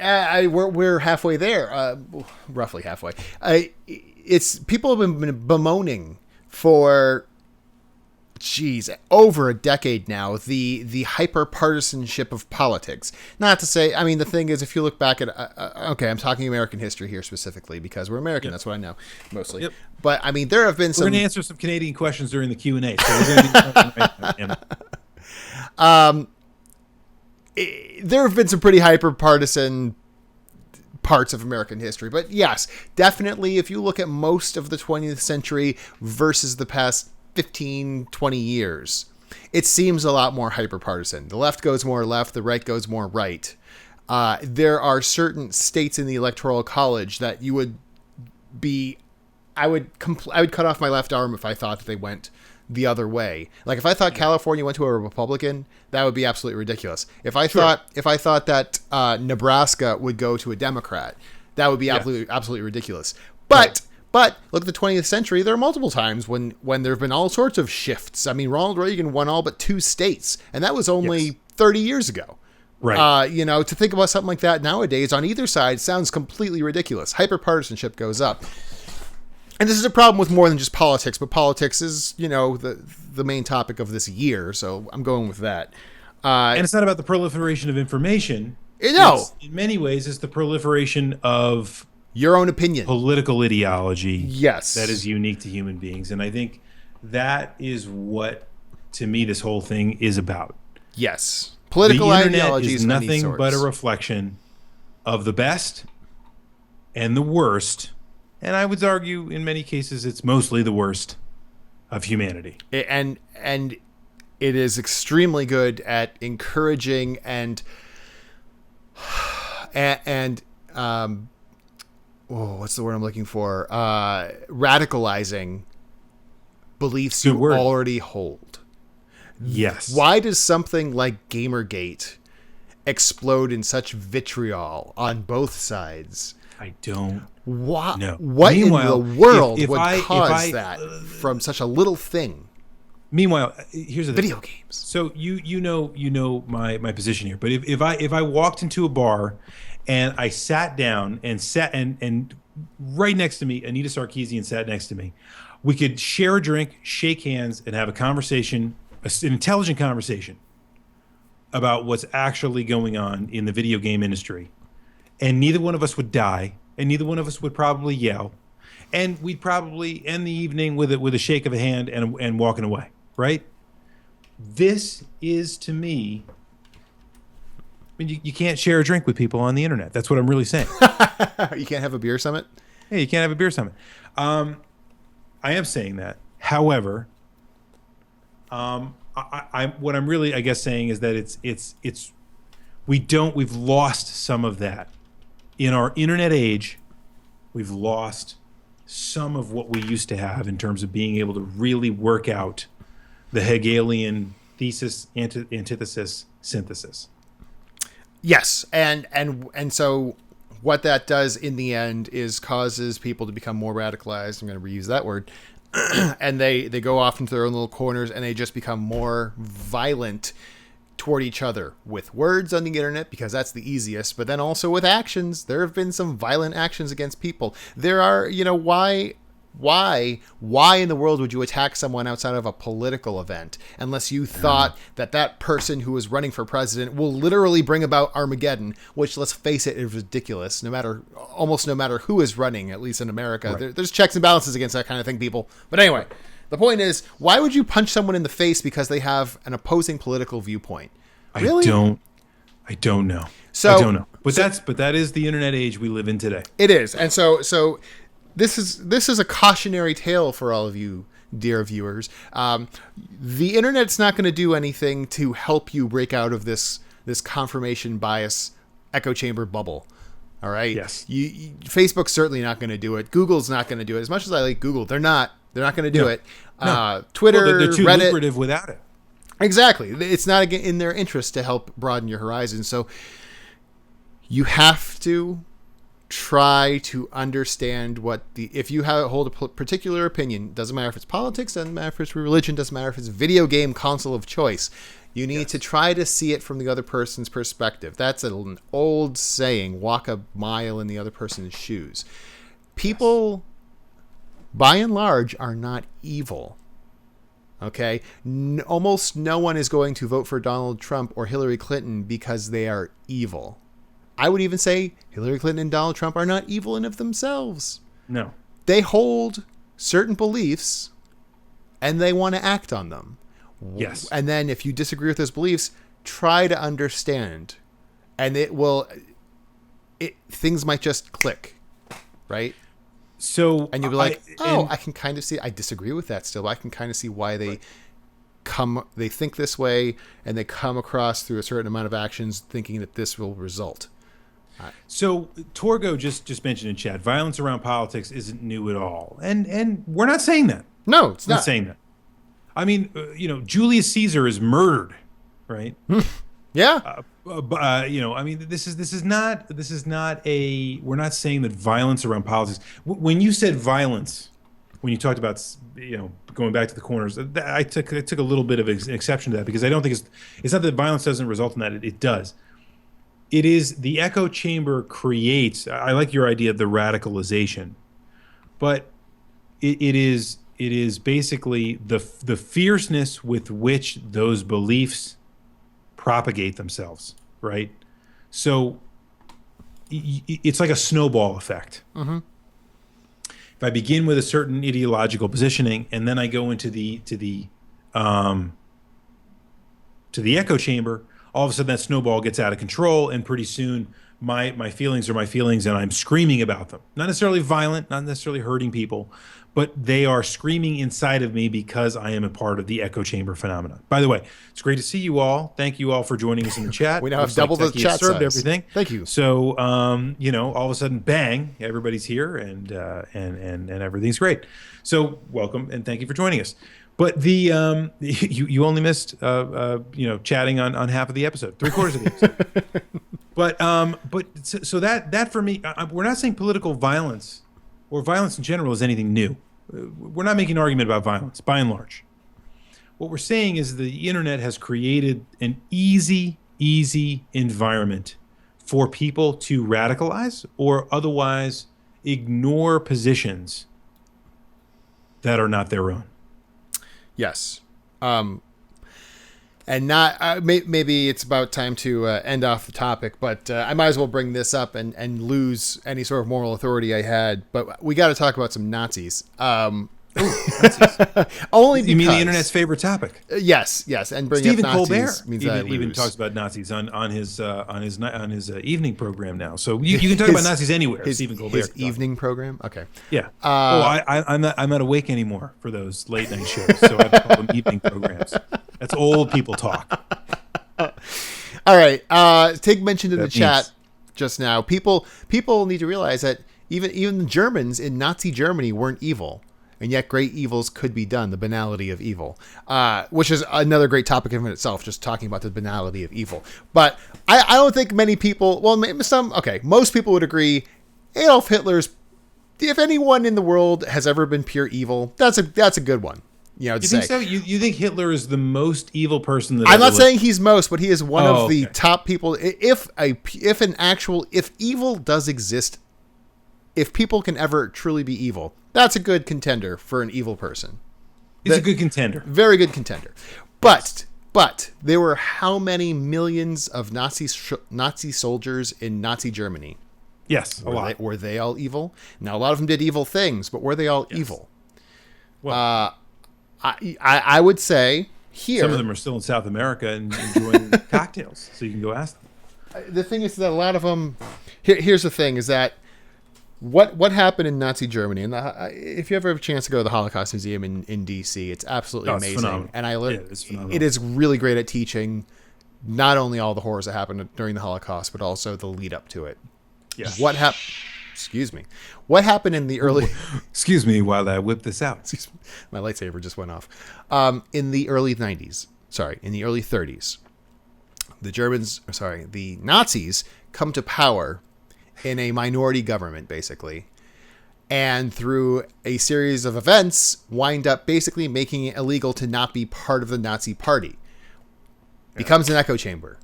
We're halfway there, roughly halfway. It's people have been bemoaning for, over a decade now, the hyper partisanship of politics. Not to say, I mean, the thing is, if you look back at, okay, I'm talking American history here specifically because we're American. Yep. That's what I know mostly. Yep. But I mean, there have been some.
We're going to answer some Canadian questions during the Q&A. So we're going to
there have been some pretty hyper partisan parts of American history, but yes, definitely, if you look at most of the 20th century versus the past 15, 20 years, it seems a lot more hyper-partisan. The left goes more left, the right goes more right. There are certain states in the Electoral College that you would be... I would cut off my left arm if I thought that they went the other way. Like, if I thought California went to a Republican, that would be absolutely ridiculous. If I thought that Nebraska would go to a Democrat, that would be absolutely ridiculous. But look at the 20th century. There are multiple times when there have been all sorts of shifts. I mean, Ronald Reagan won all but 2 states, and that was only 30 years ago.
Right.
To think about something like that nowadays on either side sounds completely ridiculous. Hyperpartisanship goes up. And this is a problem with more than just politics, but politics is, the main topic of this year, so I'm going with that.
And it's not about the proliferation of information.
No.
In many ways, it's the proliferation of
your own opinion,
political ideology.
Yes,
that is unique to human beings, and I think that is what, to me, this whole thing is about.
Yes, political
the internet
ideologies
is nothing but a reflection of the best and the worst, and I would argue in many cases it's mostly the worst of humanity.
And it is extremely good at encouraging and what's the word I'm looking for? Radicalizing beliefs
Good
you
word.
already hold.
Yes.
Why does something like Gamergate explode in such vitriol on both sides?
I don't
know. What
Meanwhile,
in the world
if
would
I,
cause that from such a little thing?
Meanwhile, here's the thing.
Video games.
So you know my position here. But if I walked into a bar and I sat down and right next to me, Anita Sarkeesian sat next to me, we could share a drink, shake hands, and have a conversation, an intelligent conversation about what's actually going on in the video game industry. And neither one of us would die, and neither one of us would probably yell, and we'd probably end the evening with a shake of a hand and walking away, right? This is, to me, I mean, you can't share a drink with people on the internet. That's what I'm really saying.
You can't have a beer summit?
Hey, you can't have a beer summit. I am saying that. However, what I'm really, I guess, saying is that we've lost some of that. In our internet age, we've lost some of what we used to have in terms of being able to really work out the Hegelian thesis, antithesis, synthesis.
Yes, and so what that does in the end is causes people to become more radicalized. I'm going to reuse that word. And they go off into their own little corners, and they just become more violent toward each other with words on the internet, because that's the easiest, but then also with actions. There have been some violent actions against people. There are, why in the world would you attack someone outside of a political event unless you thought that person who is running for president will literally bring about Armageddon, which, let's face it, is ridiculous. Almost no matter who is running, at least in America,
right.
There's checks and balances against that kind of thing, people. But anyway, the point is, why would you punch someone in the face because they have an opposing political viewpoint? Really?
I don't know.
So
I don't know. But that is the internet age we live in today.
It is. And so this is a cautionary tale for all of you, dear viewers. The internet's not going to do anything to help you break out of this confirmation bias echo chamber bubble. All right.
Yes.
Facebook's certainly not going to do it. Google's not going to do it. As much as I like Google, they're not going to do it.
No.
Twitter,
they're too
Reddit,
lucrative without it.
Exactly. It's not in their interest to help broaden your horizons. So you have to try to understand if you hold a particular opinion, doesn't matter if it's politics, doesn't matter if it's religion, doesn't matter if it's video game console of choice, you need to try to see it from the other person's perspective. That's an old saying, walk a mile in the other person's shoes. People, by and large, are not evil. Okay? Almost no one is going to vote for Donald Trump or Hillary Clinton because they are evil. I would even say Hillary Clinton and Donald Trump are not evil in of themselves.
No.
They hold certain beliefs and they want to act on them.
Yes.
And then if you disagree with those beliefs, try to understand. And things might just click, right?
So,
and you'll be like, I can kind of see, I disagree with that still, but I can kind of see why they think this way, and they come across through a certain amount of actions thinking that this will result.
So Torgo just mentioned in chat, violence around politics isn't new at all. And we're not saying that.
No, it's not.
Not saying that. I mean, Julius Caesar is murdered, right?
Yeah.
I mean, this is not we're not saying that violence around politics. When you said violence, when you talked about, going back to the corners, I took a little bit of exception to that, because I don't think it's not that violence doesn't result in that. It does. It is the echo chamber creates. I like your idea of the radicalization, but it is basically the fierceness with which those beliefs propagate themselves, right? So it's like a snowball effect.
Mm-hmm.
If I begin with a certain ideological positioning and then I go into um, the echo chamber, all of a sudden that snowball gets out of control, and pretty soon my feelings are my feelings, and I'm screaming about them. Not necessarily violent, not necessarily hurting people, but they are screaming inside of me because I am a part of the echo chamber phenomenon. By the way, it's great to see you all. Thank you all for joining us in the chat.
We now have double the chat
served
size.
Everything.
Thank you.
So, all of a sudden, bang! Everybody's here, and everything's great. So, welcome and thank you for joining us. But you only missed chatting on half of the episode, 3/4 of the episode. But for me, we're not saying political violence or violence in general is anything new. We're not making an argument about violence, by and large. What we're saying is the internet has created an easy environment for people to radicalize or otherwise ignore positions that are not their own.
Yes. And not maybe it's about time to end off the topic, but I might as well bring this up and lose any sort of moral authority I had. But we got to talk about some Nazis. Only because,
you mean the internet's favorite topic?
Yes, and bringing
Stephen
up Nazis
Colbert
means
even talks about Nazis on his evening program now. So you can talk about Nazis anywhere. Stephen Colbert.
His evening program. Okay.
Yeah. I'm not awake anymore for those late night shows, so I call them evening programs. That's old people talk.
All right. Tig mentioned in the chat just now. People need to realize that even the Germans in Nazi Germany weren't evil. And yet great evils could be done, the banality of evil, which is another great topic in itself, just talking about the banality of evil. But I don't think many people, most people would agree Adolf Hitler's, if anyone in the world has ever been pure evil, that's a good one. You
think so? You think Hitler is the most evil person that
I'm not saying he's most, but he is one of the
okay.
top people. If evil does exist, if people can ever truly be evil, that's a good contender for an evil person.
He's a good contender.
Very good contender. But there were how many millions of Nazi soldiers in Nazi Germany?
Yes, a lot.
Were they all evil? Now, a lot of them did evil things, but were they all evil?
Well,
I would say here...
Some of them are still in South America and enjoying cocktails, so you can go ask them.
The thing is that a lot of them... Here's the thing, is that what happened in Nazi Germany, and if you ever have a chance to go to the Holocaust Museum in D.C., it's absolutely amazing.
Phenomenal.
And
it's phenomenal.
It is really great at teaching not only all the horrors that happened during the Holocaust, but also the lead up to it.
Yeah.
Excuse me. What happened in the early...
Excuse me while I whip this out.
My lightsaber just went off. In the early 90s, in the early 30s, the Nazis come to power in a minority government, basically. And through a series of events, wind up basically making it illegal to not be part of the Nazi party. Yeah. Becomes an echo chamber.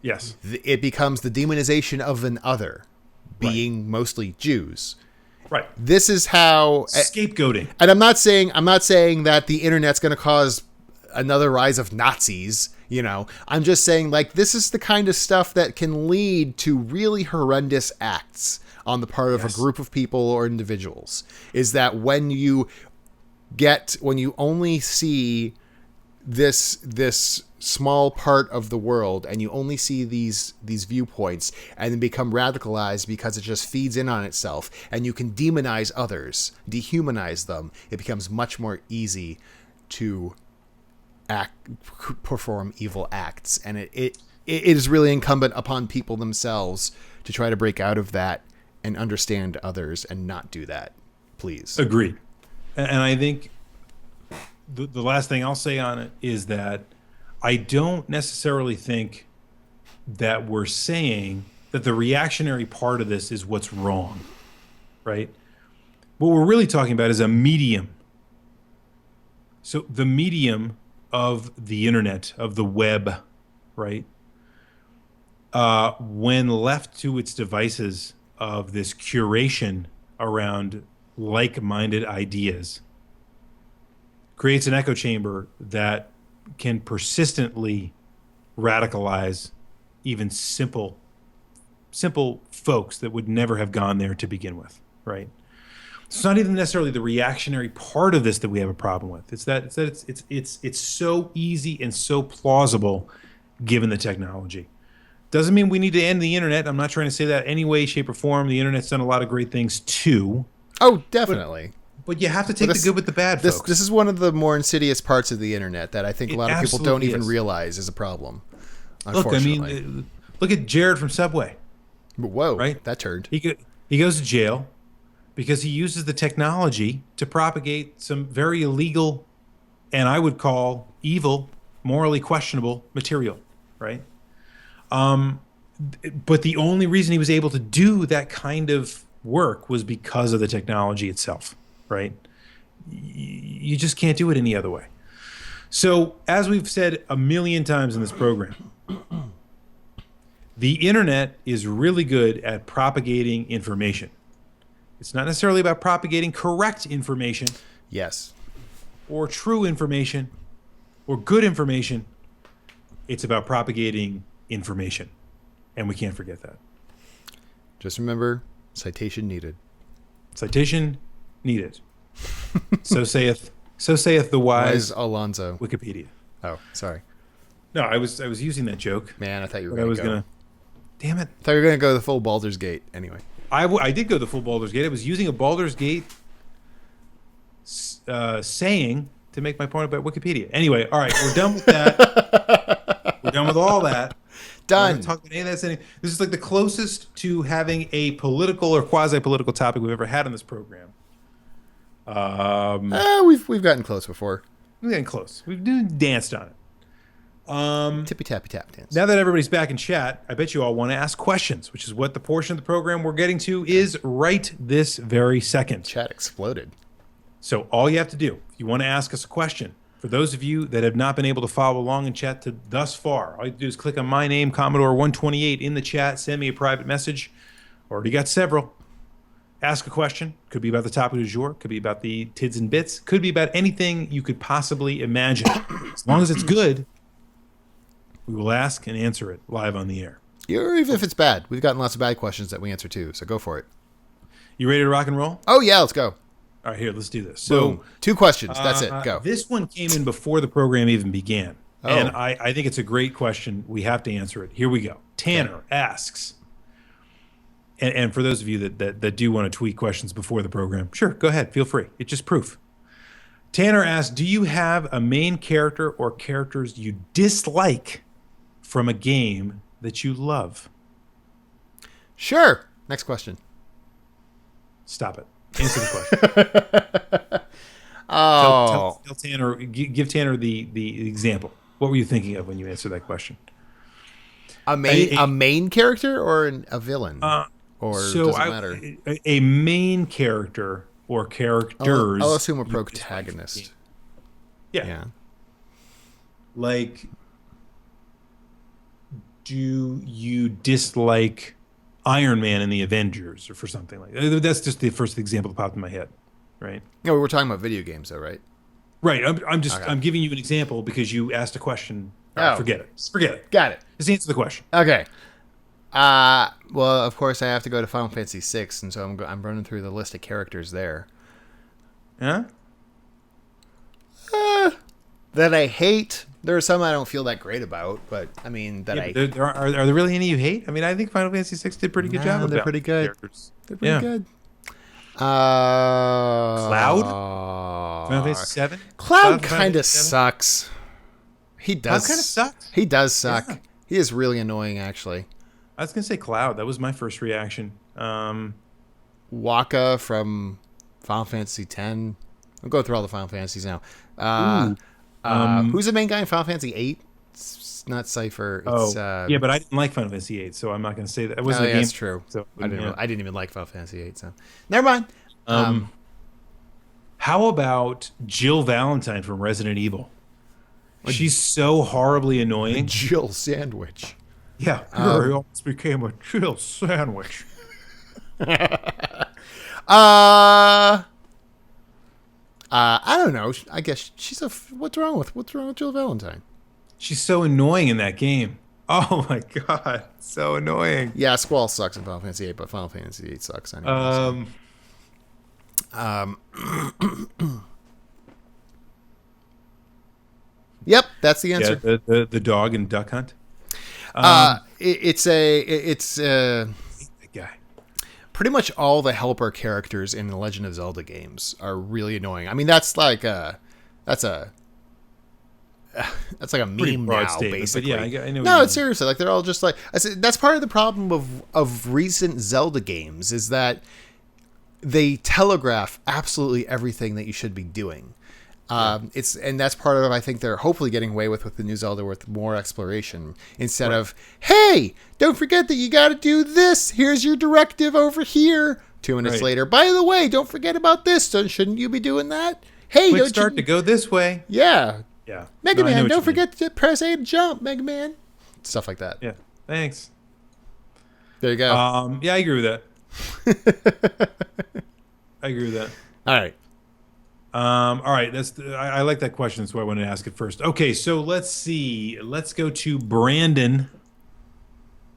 Yes.
It becomes the demonization of an other, being mostly Jews.
Right.
This is how
scapegoating.
And I'm not saying that the internet's going to cause another rise of Nazis. I'm just saying, this is the kind of stuff that can lead to really horrendous acts on the part of a group of people or individuals. Is that when you only see this small part of the world and you only see these viewpoints and then become radicalized because it just feeds in on itself and you can demonize others, dehumanize them, it becomes much more easy to perform evil acts. And it is really incumbent upon people themselves to try to break out of that and understand others and not do that. Please.
Agreed. And I think the last thing I'll say on it is that I don't necessarily think that we're saying that the reactionary part of this is what's wrong, right? What we're really talking about is a medium. So the medium of the internet, of the web, right? When left to its devices of this curation around like-minded ideas, creates an echo chamber that can persistently radicalize even simple simple folks that would never have gone there to begin with, right? It's not even necessarily the reactionary part of this that we have a problem with. It's so easy and so plausible given the technology. Doesn't mean we need to end the internet. I'm not trying to say that any way, shape, or form. The internet's done a lot of great things too.
Oh, definitely.
But you have to take the good with the bad, folks.
This is one of the more insidious parts of the internet that I think a lot of people don't even realize is a problem. Unfortunately.
Look, I mean, look at Jared from Subway.
Whoa,
right?
That turned.
He goes to jail because he uses the technology to propagate some very illegal and I would call evil, morally questionable material, right? But the only reason he was able to do that kind of work was because of the technology itself, right? You just can't do it any other way. So, as we've said a million times in this program, the internet is really good at propagating information. It's not necessarily about propagating correct information.
Yes.
Or true information or good information. It's about propagating information. And we can't forget that.
Just remember, citation needed.
Citation needed. So saith the wise
Alonzo.
Wikipedia.
Oh, sorry.
No, I was using that joke.
Man, I thought you were going to go.
Damn it.
I thought you were going to go the full Baldur's Gate anyway.
I did go the full Baldur's Gate. I was using a Baldur's Gate saying to make my point about Wikipedia. Anyway, all right, we're done with that. We're done with all that.
Done.
We're talk about any of that. This is like the closest to having a political or quasi-political topic we've ever had on this program.
We've gotten close before.
We're getting close. We've danced on it.
Tippy tappy tap dance.
Now that everybody's back in chat, I bet you all want to ask questions, which is what the portion of the program we're getting to is right this very second.
Chat exploded.
So all you have to do, if you want to ask us a question, for those of you that have not been able to follow along in chat thus far, all you have to do is click on my name, Commodore 128 in the chat, send me a private message. Already got several. Ask a question. Could be about the topic du jour. Could be about the tids and bits. Could be about anything you could possibly imagine. As long as it's good, we will ask and answer it live on the air.
Or even if it's bad. We've gotten lots of bad questions that we answer too, so go for it.
You ready to rock and roll?
Oh, yeah, let's go.
All right, here, let's do this.
Boom.
So,
2 questions. That's it. Go.
This one came in before the program even began.
Oh.
And I think it's a great question. We have to answer it. Here we go. Tanner asks, and for those of you that do want to tweet questions before the program, sure, go ahead. Feel free. It's just proof. Tanner asks, do you have a main character or characters you dislike from a game that you love?
Sure. Next question.
Stop it. Answer the question.
Oh.
Tell Tanner, give Tanner the example. What were you thinking of when you answered that question?
A main character or a villain? Or does it matter?
A main character or characters.
I'll assume a protagonist.
Yeah. Like, do you dislike Iron Man in the Avengers or for something like that? That's just the first example that popped in my head, right?
No, we were talking about video games though, right?
Right. I'm giving you an example because you asked a question. Forget it. Just forget it.
Got it.
Just answer the question.
Okay. Well, of course I have to go to Final Fantasy VI, and so I'm running through the list of characters there.
Huh?
That I hate. There are some I don't feel that great about, but I mean that
are there really any you hate? I mean, I think Final Fantasy VI did a pretty good job.
They're pretty good.
Characters.
They're pretty good.
Cloud? Final Fantasy VII?
Cloud kind of sucks. He does.
Cloud kind of sucks.
He does suck.
Yeah.
He is really annoying, actually.
I was gonna say Cloud. That was my first reaction.
Waka from Final Fantasy X. I'll go through all the Final Fantasies now. Who's the main guy in Final Fantasy VIII? It's not Cypher. It's,
yeah, but I didn't like Final Fantasy VIII, so I'm not going to say that. It wasn't a game.
That's true.
So,
I didn't even like Final Fantasy VIII, so never mind.
How about Jill Valentine from Resident Evil? She's so horribly annoying.
Jill sandwich.
Yeah, I almost became a Jill sandwich.
I don't know. I guess she's what's wrong with Jill Valentine?
She's so annoying in that game. Oh my god, so annoying.
Yeah, Squall sucks in Final Fantasy VIII, but Final Fantasy VIII sucks anyway.
Um,
Yep, that's the answer.
yeah, the dog and duck hunt.
It's
The guy.
pretty much all the helper characters in the Legend of Zelda games are really annoying. I mean, that's like a
Pretty
meme
broad
now,
statement,
basically.
but yeah, I know. What
No,
you
it's
mean.
seriously like they're all just like I said, that's part of the problem of recent Zelda games is that they telegraph absolutely everything that you should be doing. And that's part of I think they're hopefully getting away with the new Zelda with more exploration instead of hey, don't forget that you got to do this. Here's your directive over here. 2 minutes
Right.
later, by the way, don't forget about this. Shouldn't you be doing that? Hey,
Quick
don't
start
you?
to go this way.
Yeah,
Yeah.
Mega
No, I know
Man,
what
don't
you mean.
forget to press A to jump, Mega Man. Stuff like that.
Yeah. Thanks.
There you go.
Yeah, I agree with that. I agree with that.
All right.
All right. I like that question. That's why I wanted to ask it first. Okay, so let's see. Let's go to Brandon,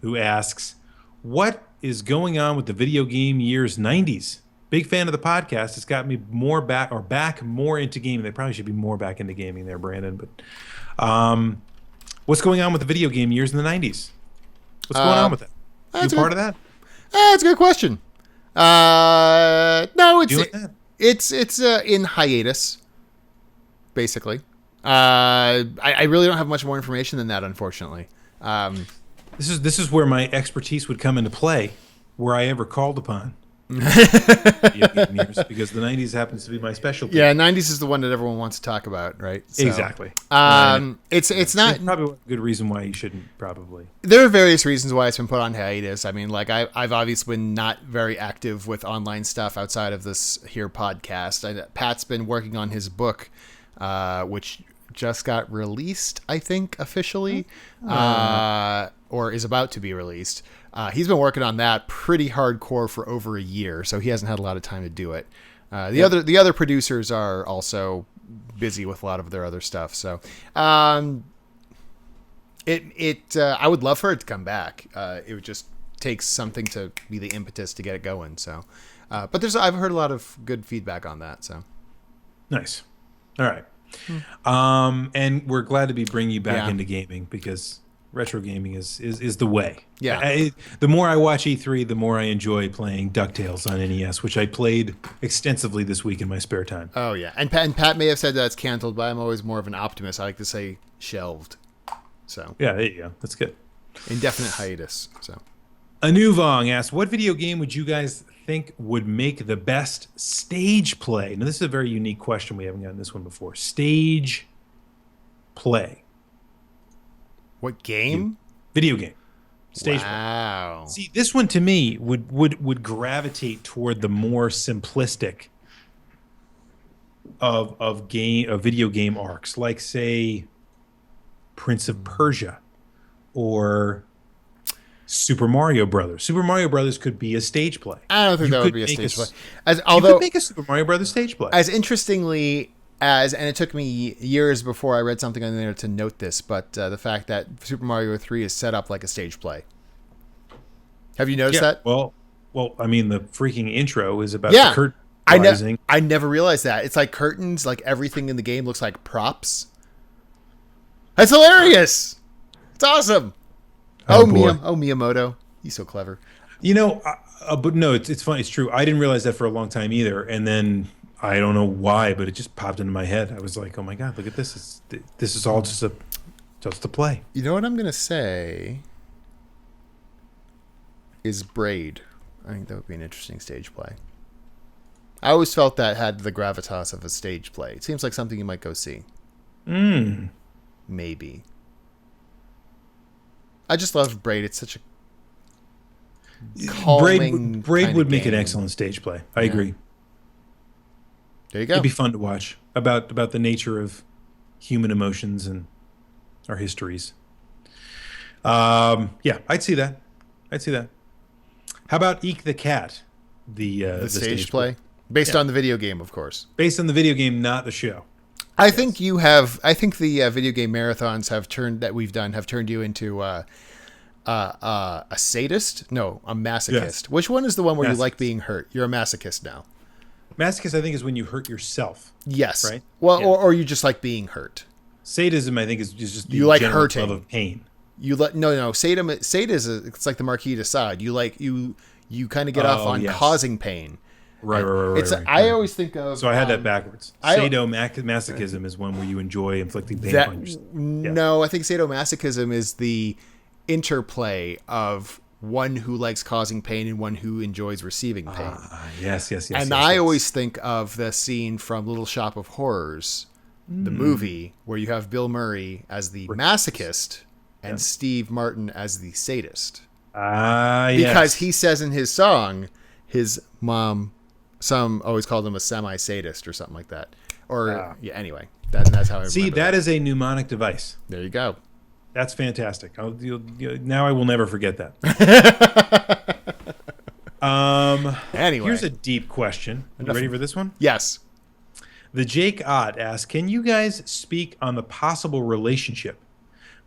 who asks, "What is going on with the video game years '90s? Big fan of the podcast. It's got me back more into gaming. They probably should be more back into gaming there, Brandon. But what's going on with the video game years in the '90s? What's going on with that? You part of that?
That's a good question. No,
You like that?
it's in hiatus, basically. I really don't have much more information than that, unfortunately.
This is where my expertise would come into play, where I ever called upon video game years, because the '90s happens to be my specialty.
Yeah, 90s is the one that everyone wants to talk about, right? So,
Exactly.
It's not.
There's probably a good reason why you shouldn't probably.
There are various reasons why it's been put on hiatus. I mean, like I've obviously been not very active with online stuff outside of this here podcast. Pat's been working on his book, which just got released, I think, officially, or is about to be released. He's been working on that pretty hardcore for over a year, so he hasn't had a lot of time to do it. The other producers are also busy with a lot of their other stuff. So, I would love for it to come back. It would just take something to be the impetus to get it going. So, but I've heard a lot of good feedback on that. So,
Nice. All right. And we're glad to be bringing you back into gaming, because retro gaming is the way.
Yeah.
The more I watch E3, the more I enjoy playing DuckTales on NES, which I played extensively this week in my spare time.
Oh yeah, and Pat may have said that it's canceled, but I'm always more of an optimist. I like to say shelved. So
Yeah, there you go. That's good.
indefinite hiatus. So
Anuvong asks, what video game would you guys think would make the best stage play? Now, this is a very unique question. We haven't gotten this one before. Stage play.
what game?
Video game. Stage play.
Wow.
See, this one to me would gravitate toward the more simplistic of video game arcs, like say Prince of Persia or Super Mario Brothers. Super Mario Brothers could be a stage play.
I don't think that would
could
be a
make
stage play.
you
Although
could make a Super Mario Brothers stage play.
as interestingly and it took me years before I read something on there to note this, but the fact that Super Mario 3 is set up like a stage play. Have you noticed that?
Well, I mean, the freaking intro is about the curtain rising.
I never realized that. It's like curtains, like everything in the game looks like props. That's hilarious. It's awesome.
Oh, boy.
Miyamoto. He's so clever.
You know, but no, it's funny. It's true. I didn't realize that for a long time either. And then I don't know why, but it just popped into my head. I was like, oh my God, look at this. This is all just a play.
You know what I'm going to say is Braid. I think that would be an interesting stage play. I always felt that had the gravitas of a stage play. It seems like something you might go see. Maybe. I just love Braid. It's such a calming
Braid would make an
game.
excellent stage play. I agree.
There you go.
It'd be fun to watch about the nature of human emotions and our histories. Yeah, I'd see that. How about Eek the Cat? The
the stage play? Based on the video game, of course.
Based on the video game, not the show.
I think you have. I think the video game marathons have turned you into a sadist. No, a masochist.
Yes.
Which one is the one where you
Masochist.
like being hurt? You're a masochist now.
Masochist, I think, is when you hurt yourself.
Yes.
Right?
Well,
Yeah.
or you just like being hurt.
Sadism, I think, is just the
You like
general
hurting.
love of pain.
You let no. Sadism. It's like the Marquis de Sade. You kind of get off on
yes.
causing pain.
Right.
It's.
Right.
I always think of.
So I had that backwards. Sadomasochism is one where you enjoy inflicting pain upon yourself.
No, I think sadomasochism is the interplay of one who likes causing pain and one who enjoys receiving pain.
Yes.
And I always think of the scene from Little Shop of Horrors, the movie, where you have Bill Murray as the masochist and Steve Martin as the sadist. Because he says in his song, his mom, some always called him a semi-sadist or something like that. Or, anyway, that's how I
see,
remember
that is a mnemonic device.
There you go.
That's fantastic. Now I will never forget that.
Anyway.
Here's a deep question. You ready for this one?
Yes.
The Jake Ott asks, can you guys speak on the possible relationship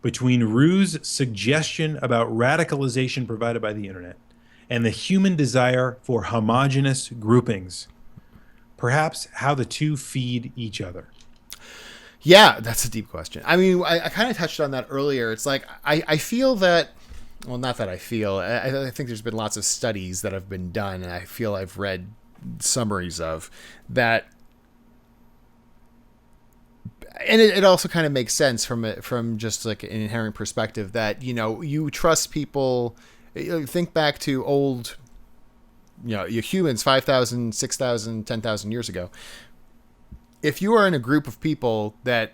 between Rue's suggestion about radicalization provided by the internet and the human desire for homogenous groupings? Perhaps how the two feed each other.
Yeah, that's a deep question. I mean, I kind of touched on that earlier. It's like, I feel that, well, not that I feel, I think there's been lots of studies that have been done, and I feel I've read summaries of that. And it also kind of makes sense from just like an inherent perspective that, you trust people. Think back to old, your humans 5,000, 6,000, 10,000 years ago. If you are in a group of people that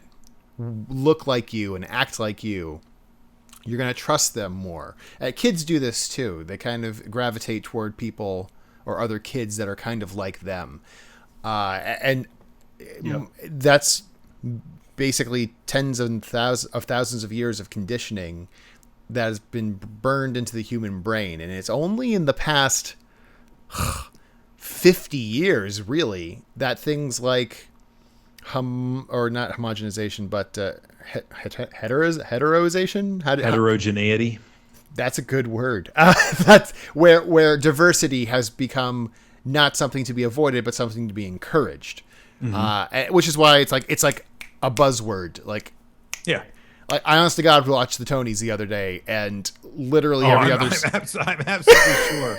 look like you and act like you're going to trust them more. Kids do this too. They kind of gravitate toward people or other kids that are kind of like them. And that's basically tens of thousands of years of conditioning that has been burned into the human brain. And it's only in the past 50 years, really, that things like or not homogenization, but heteroization?
Heterogeneity.
That's a good word. That's where diversity has become not something to be avoided, but something to be encouraged. Which is why it's like a buzzword. Like I honest to God watched the Tonys the other day, and literally every other.
I'm absolutely sure.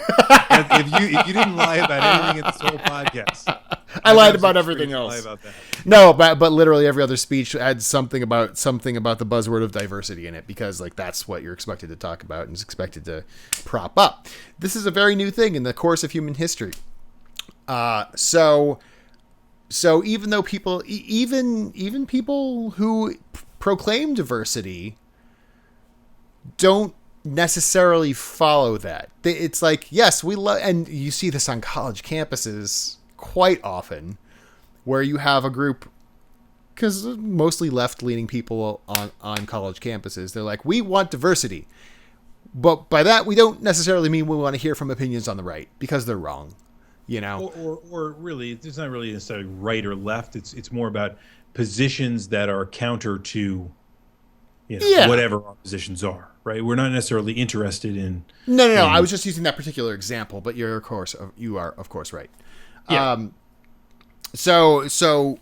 if you didn't lie about anything in this whole podcast,
I lied about everything else.
Lie about that.
No, but literally every other speech had something about the buzzword of diversity in it, because like that's what you're expected to talk about and is expected to prop up. This is a very new thing in the course of human history. So even though people, even people who proclaim diversity don't necessarily follow that. It's like, yes, we love, and you see this on college campuses quite often, where you have a group, because mostly left-leaning people on college campuses, they're like, we want diversity. But by that, we don't necessarily mean we want to hear from opinions on the right, because they're wrong.
Or really, it's not really necessarily right or left. It's more about positions that are counter to, whatever our positions are. Right? We're not necessarily interested in.
No. I was just using that particular example, but you are of course right.
Yeah.
So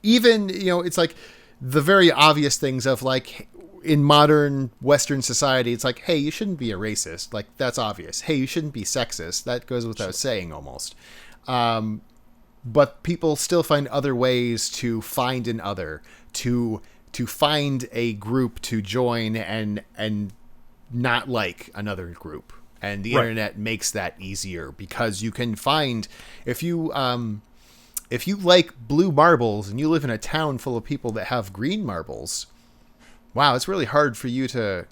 even it's like the very obvious things of like in modern Western society, it's like, hey, you shouldn't be a racist. Like, that's obvious. Hey, you shouldn't be sexist. That goes without saying almost. But people still find other ways to find an other, to find a group to join and not like another group. And the internet makes that easier, because you can find, if you like blue marbles and you live in a town full of people that have green marbles, wow, it's really hard for you to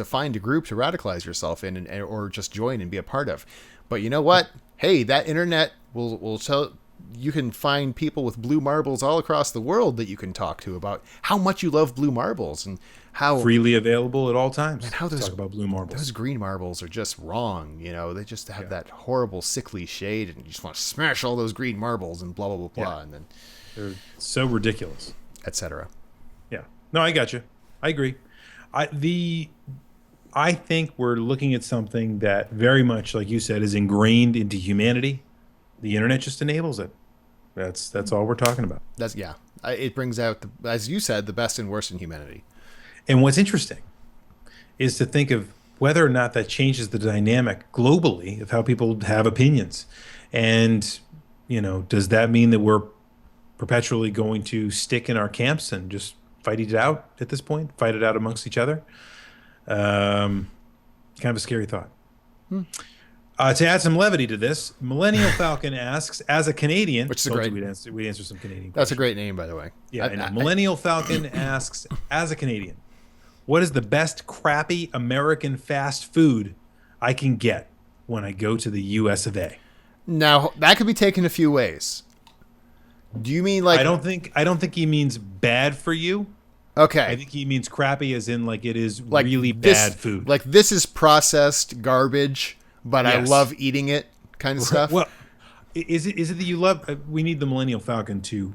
find a group to radicalize yourself in or just join and be a part of. But you know what? Hey, that internet will tell you can find people with blue marbles all across the world that you can talk to about how much you love blue marbles and how
freely available at all times.
And how
talk about blue marbles.
Those green marbles are just wrong. They just have that horrible sickly shade, and you just want to smash all those green marbles and blah blah blah blah. And then
They're so ridiculous,
etc.
Yeah. No, I got you. I agree. I think we're looking at something that very much, like you said, is ingrained into humanity. The internet just enables it. That's all we're talking about.
It brings out, as you said, the best and worst in humanity.
And what's interesting is to think of whether or not that changes the dynamic globally of how people have opinions. And, does that mean that we're perpetually going to stick in our camps and just fight it out at this point, fight it out amongst each other? Kind of a scary thought. To add some levity to this, Millennial Falcon asks, as a Canadian,
which is great.
We'd answer some Canadian questions.
That's a great name, by the way.
Yeah, I know. Millennial Falcon asks, as a Canadian, what is the best crappy American fast food I can get when I go to the US of A?
Now, that could be taken a few ways. Do you mean like...
I don't think he means bad for you.
Okay.
I think he means crappy as in like it is
like
really bad food.
Like this is processed garbage, but yes. I love eating it kind of stuff.
Well, is it that you love... we need the Millennial Falcon to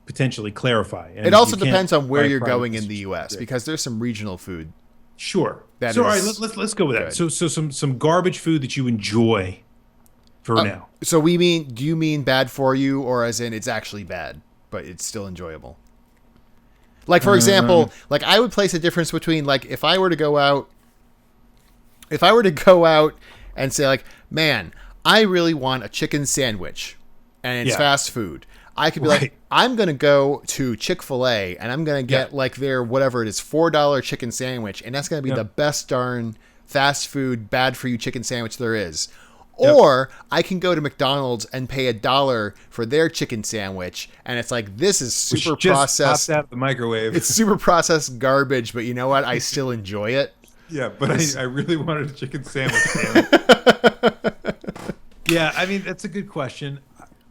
potentially clarify. And
it also depends on where you're going in the U.S. because there's some regional food.
Sure. So all right, let's go with that. So some garbage food that you enjoy for now.
So do you mean bad for you, or as in it's actually bad, but it's still enjoyable? Like, for example, like I would place a difference between like if I were to go out and say like, man, I really want a chicken sandwich and it's fast food. I could be like, I'm going to go to Chick-fil-A and I'm going to get like their, whatever it is, $4 chicken sandwich. And that's going to be the best darn fast food, bad for you chicken sandwich there is. Or I can go to McDonald's and pay $1 for their chicken sandwich, and it's like, this is super processed.
Just popped out of the microwave.
It's super processed garbage, but you know what? I still enjoy it.
Yeah, but I really wanted a chicken sandwich. Yeah, I mean that's a good question.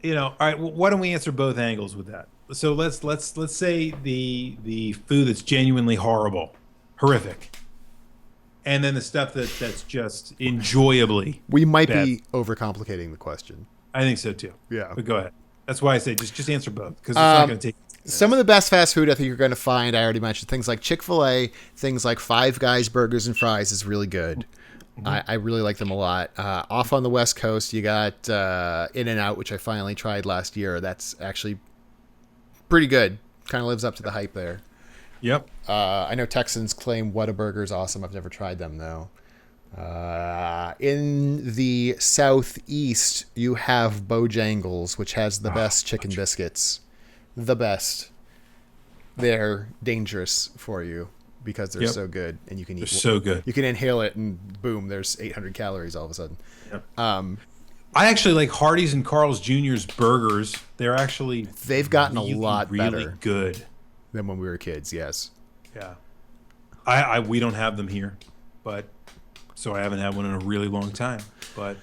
All right. Well, why don't we answer both angles with that? So let's say the food that's genuinely horrific. And then the stuff that's just enjoyably
we might be overcomplicating the question.
I think so too.
Yeah.
But go ahead. That's why I say just answer both, because it's not going to take
some of the best fast food I think you're going to find. I already mentioned things like Chick-fil-A, things like Five Guys Burgers and Fries is really good. Mm-hmm. I really like them a lot. Off on the West Coast, you got In-N-Out, which I finally tried last year. That's actually pretty good. Kind of lives up to the hype there.
Yep.
I know Texans claim Whataburger is awesome. I've never tried them, though. In the Southeast, you have Bojangles, which has the best chicken biscuits. The best. They're dangerous for you because they're so good, and you can eat.
They're so good.
You can inhale it, and boom, there's 800 calories all of a sudden.
Yep. I actually like Hardee's and Carl's Jr.'s burgers. They've
gotten
really,
a lot
really
better
good
than when we were kids. Yes.
Yeah. We don't have them here, so I haven't had one in a really long time. But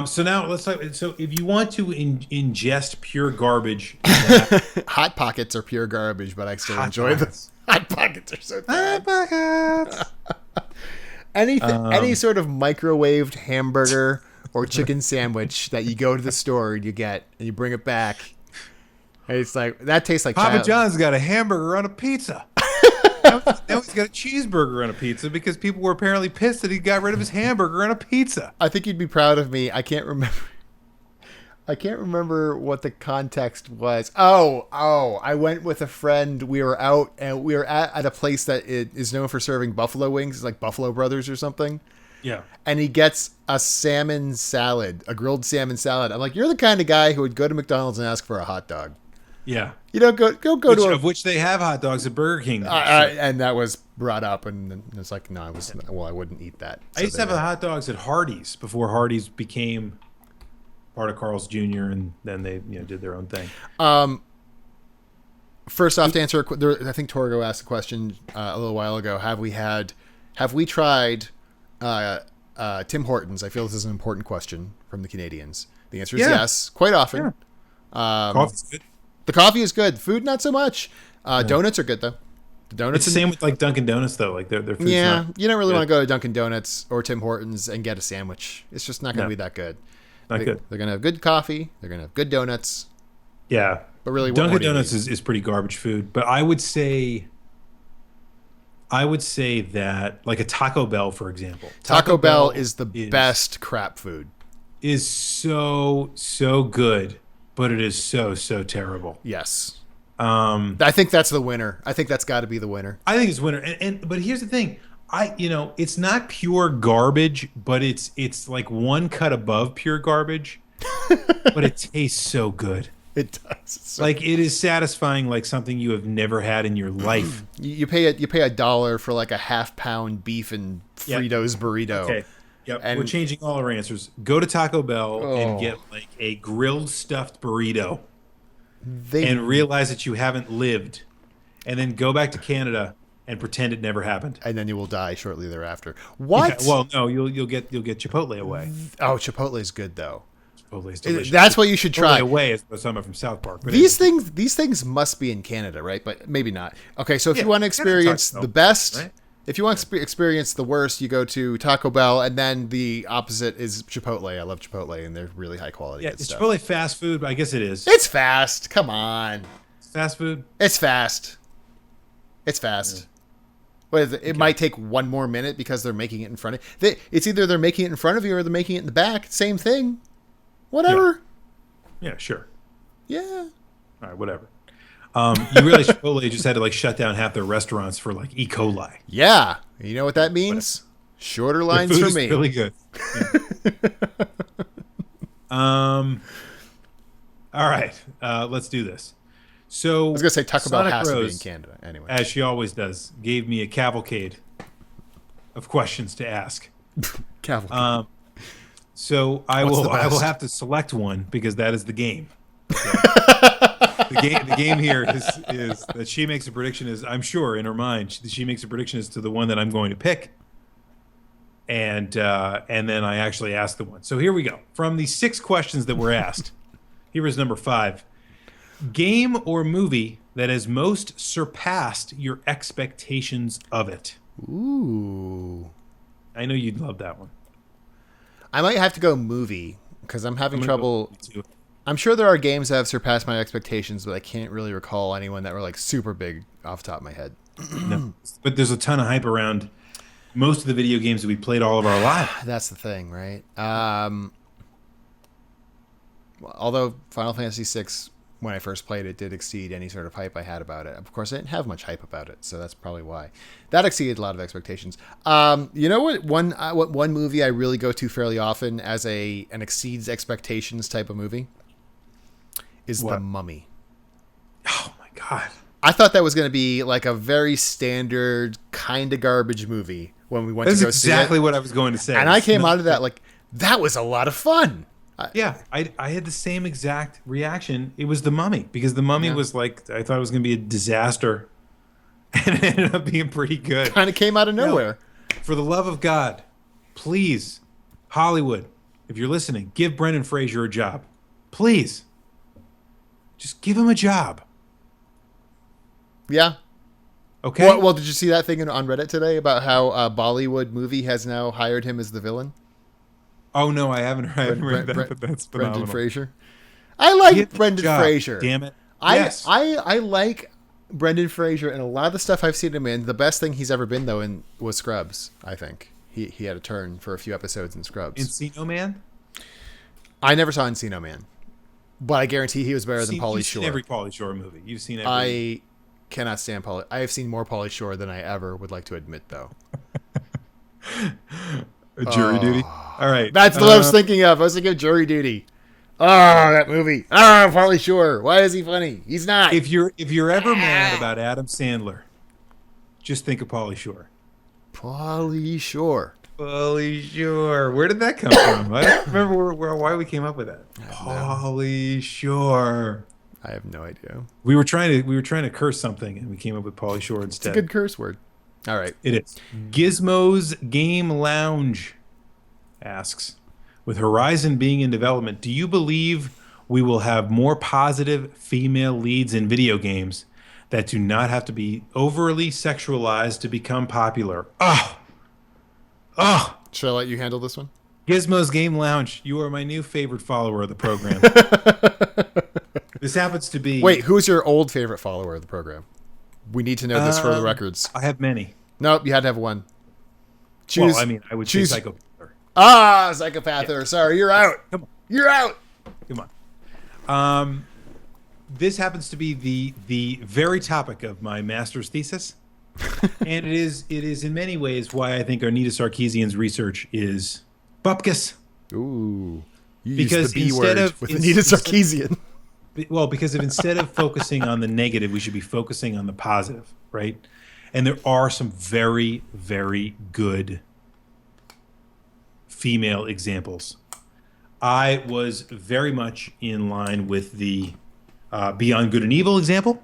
so now let's talk. So if you want to ingest pure garbage,
Hot Pockets are pure garbage, but I still enjoy them. Hot Pockets are so bad.
Hot Pockets.
Any sort of microwaved hamburger or chicken sandwich that you go to the store and you get and you bring it back. And it's like that tastes like
Papa John's got a hamburger on a pizza. Now he's got a cheeseburger on a pizza because people were apparently pissed that he got rid of his hamburger on a pizza.
I think you'd be proud of me. I can't remember what the context was. I went with a friend. We were out and we were at a place that is known for serving buffalo wings. It's like Buffalo Brothers or something.
Yeah.
And he gets a salmon salad, a grilled salmon salad. I'm like, you're the kind of guy who would go to McDonald's and ask for a hot dog.
Yeah.
You don't go
which they have hot dogs at Burger King.
And that was brought up, and it's like, no, I wouldn't eat that.
I used to have the hot dogs at Hardee's before Hardee's became part of Carl's Jr. and then they did their own thing.
First off, to answer, I think Torgo asked a question a little while ago. Have we tried Tim Hortons? I feel this is an important question from the Canadians. The answer is yes, quite often.
Yeah. Coffee's good.
The coffee is good. Food, not so much. Donuts are good, though. The donuts.
It's the same with like Dunkin' Donuts, though. Like their food's
you don't really want to go to Dunkin' Donuts or Tim Hortons and get a sandwich. It's just not going to be that good.
not good.
They're gonna have good coffee. They're gonna have good donuts.
Yeah,
But really,
Dunkin' Donuts is pretty garbage food. But I would say that like a Taco Bell, for example.
Taco Bell is the best crap food.
Is so good, but it is so terrible.
Yes. I think that's the winner. I think that's got to be the winner.
I think it's winner. But here's the thing. It's not pure garbage, but it's like one cut above pure garbage. But it tastes so good.
It does.
Like it is satisfying, like something you have never had in your life.
You pay $1 for like a half-pound beef and Fritos burrito.
Okay. Yep. And we're changing all our answers. Go to Taco Bell and get like a grilled stuffed burrito. And realize that you haven't lived. And then go back to Canada and pretend it never happened.
And then you will die shortly thereafter. What?
Yeah, well, no, you'll get Chipotle away.
Oh, Chipotle is good though.
Chipotle's delicious.
That's what you should try.
Chipotle away is someone from South Park. But
these things must be in Canada, right? But maybe not. Okay, so if you want to experience the best, right? If you want to experience the worst, you go to Taco Bell, and then the opposite is Chipotle. I love Chipotle, and they're really high quality.
Yeah, it's Chipotle fast food, but I guess it is.
It's fast. Come on.
It's fast food?
It's fast. It's fast. Yeah. What is it? It might take one more minute because they're making it in front of you. It's either they're making it in front of you or they're making it in the back. Same thing. Whatever.
Yeah, sure.
Yeah.
All right, whatever. You realize Chipotle just had to like shut down half their restaurants for like E. coli.
Yeah. You know what that means? Whatever. Shorter lines for me.
Really good. Yeah. All right. Let's do this. So
I was gonna say Taco Bell has
Rose,
to be in Canada anyway.
As she always does, gave me a cavalcade of questions to ask.
Cavalcade.
So I will have to select one because that is the game. Okay? The game here is that she makes a prediction. I'm sure in her mind she makes a prediction as to the one that I'm going to pick, and then I actually ask the one. So here we go. From the 6 questions that were asked, here is number 5: game or movie that has most surpassed your expectations of it.
Ooh,
I know you'd love that one.
I might have to go movie because I'm having trouble. I'm sure there are games that have surpassed my expectations, but I can't really recall anyone that were like super big off the top of my head.
No, but there's a ton of hype around most of the video games that we played all of our lives.
That's the thing, right? Although Final Fantasy VI, when I first played it, did exceed any sort of hype I had about it. Of course, I didn't have much hype about it, so that's probably why. That exceeded a lot of expectations. You know what? One movie I really go to fairly often as an exceeds expectations type of movie is The Mummy.
Oh my god!
I thought that was going to be like a very standard kind of garbage movie when we went to go see it. That's
exactly what I was going to say.
And I came out of that like, that was a lot of fun.
Yeah, I had the same exact reaction. It was The Mummy, because The Mummy was like, I thought it was going to be a disaster, and it ended up being pretty good.
Kind of came out of nowhere.
For the love of God, please, Hollywood, if you're listening, give Brendan Fraser a job. Please. Just give him a job.
Yeah.
Okay.
Well, did you see that thing on Reddit today about how Bollywood movie has now hired him as the villain?
Oh no, I haven't read that, but that's phenomenal.
Brendan Fraser. I like Brendan Fraser.
Damn it.
Yes. I like Brendan Fraser, and a lot of the stuff I've seen him in. The best thing he's ever been though was Scrubs. I think he had a turn for a few episodes in Scrubs.
Encino Man.
I never saw Encino Man, but I guarantee he was better than Pauly Shore.
You've seen every Pauly Shore movie. You've seen every.
I cannot stand Pauly. I have seen more Pauly Shore than I ever would like to admit, though.
Jury Duty. All right,
that's what I was thinking of. I was thinking of Jury Duty. Oh, that movie. Oh, Pauly Shore. Why is he funny? He's not.
If you're ever mad about Adam Sandler, just think of Pauly Shore.
Pauly Shore.
Pauly Shore. Where did that come from? I don't remember why we came up with that. Pauly Shore.
I have no idea.
We were trying to curse something, and we came up with Pauly Shore instead.
It's a good curse word. All right.
It is. Gizmo's Game Lounge asks, with Horizon being in development, do you believe we will have more positive female leads in video games that do not have to be overly sexualized to become popular? Oh.
Should I let you handle this one?
Gizmo's Game Lounge, you are my new favorite follower of the program. This happens to be.
Wait, who's your old favorite follower of the program? We need to know this for the records.
I have many.
Nope, you had to have one. Choose.
Well, I mean, I would choose Psychopath.
Psychopath. Yeah. Sorry, you're out.
Come on.
You're out.
Come on. This happens to be the very topic of my master's thesis, and it is in many ways why I think Anita Sarkeesian's research is bupkis.
Ooh, you
because
used the B
instead
word
of
with Anita Sarkeesian.
Well, because if instead of focusing on the negative, we should be focusing on the positive, right? And there are some very, very good female examples. I was very much in line with the Beyond Good and Evil example,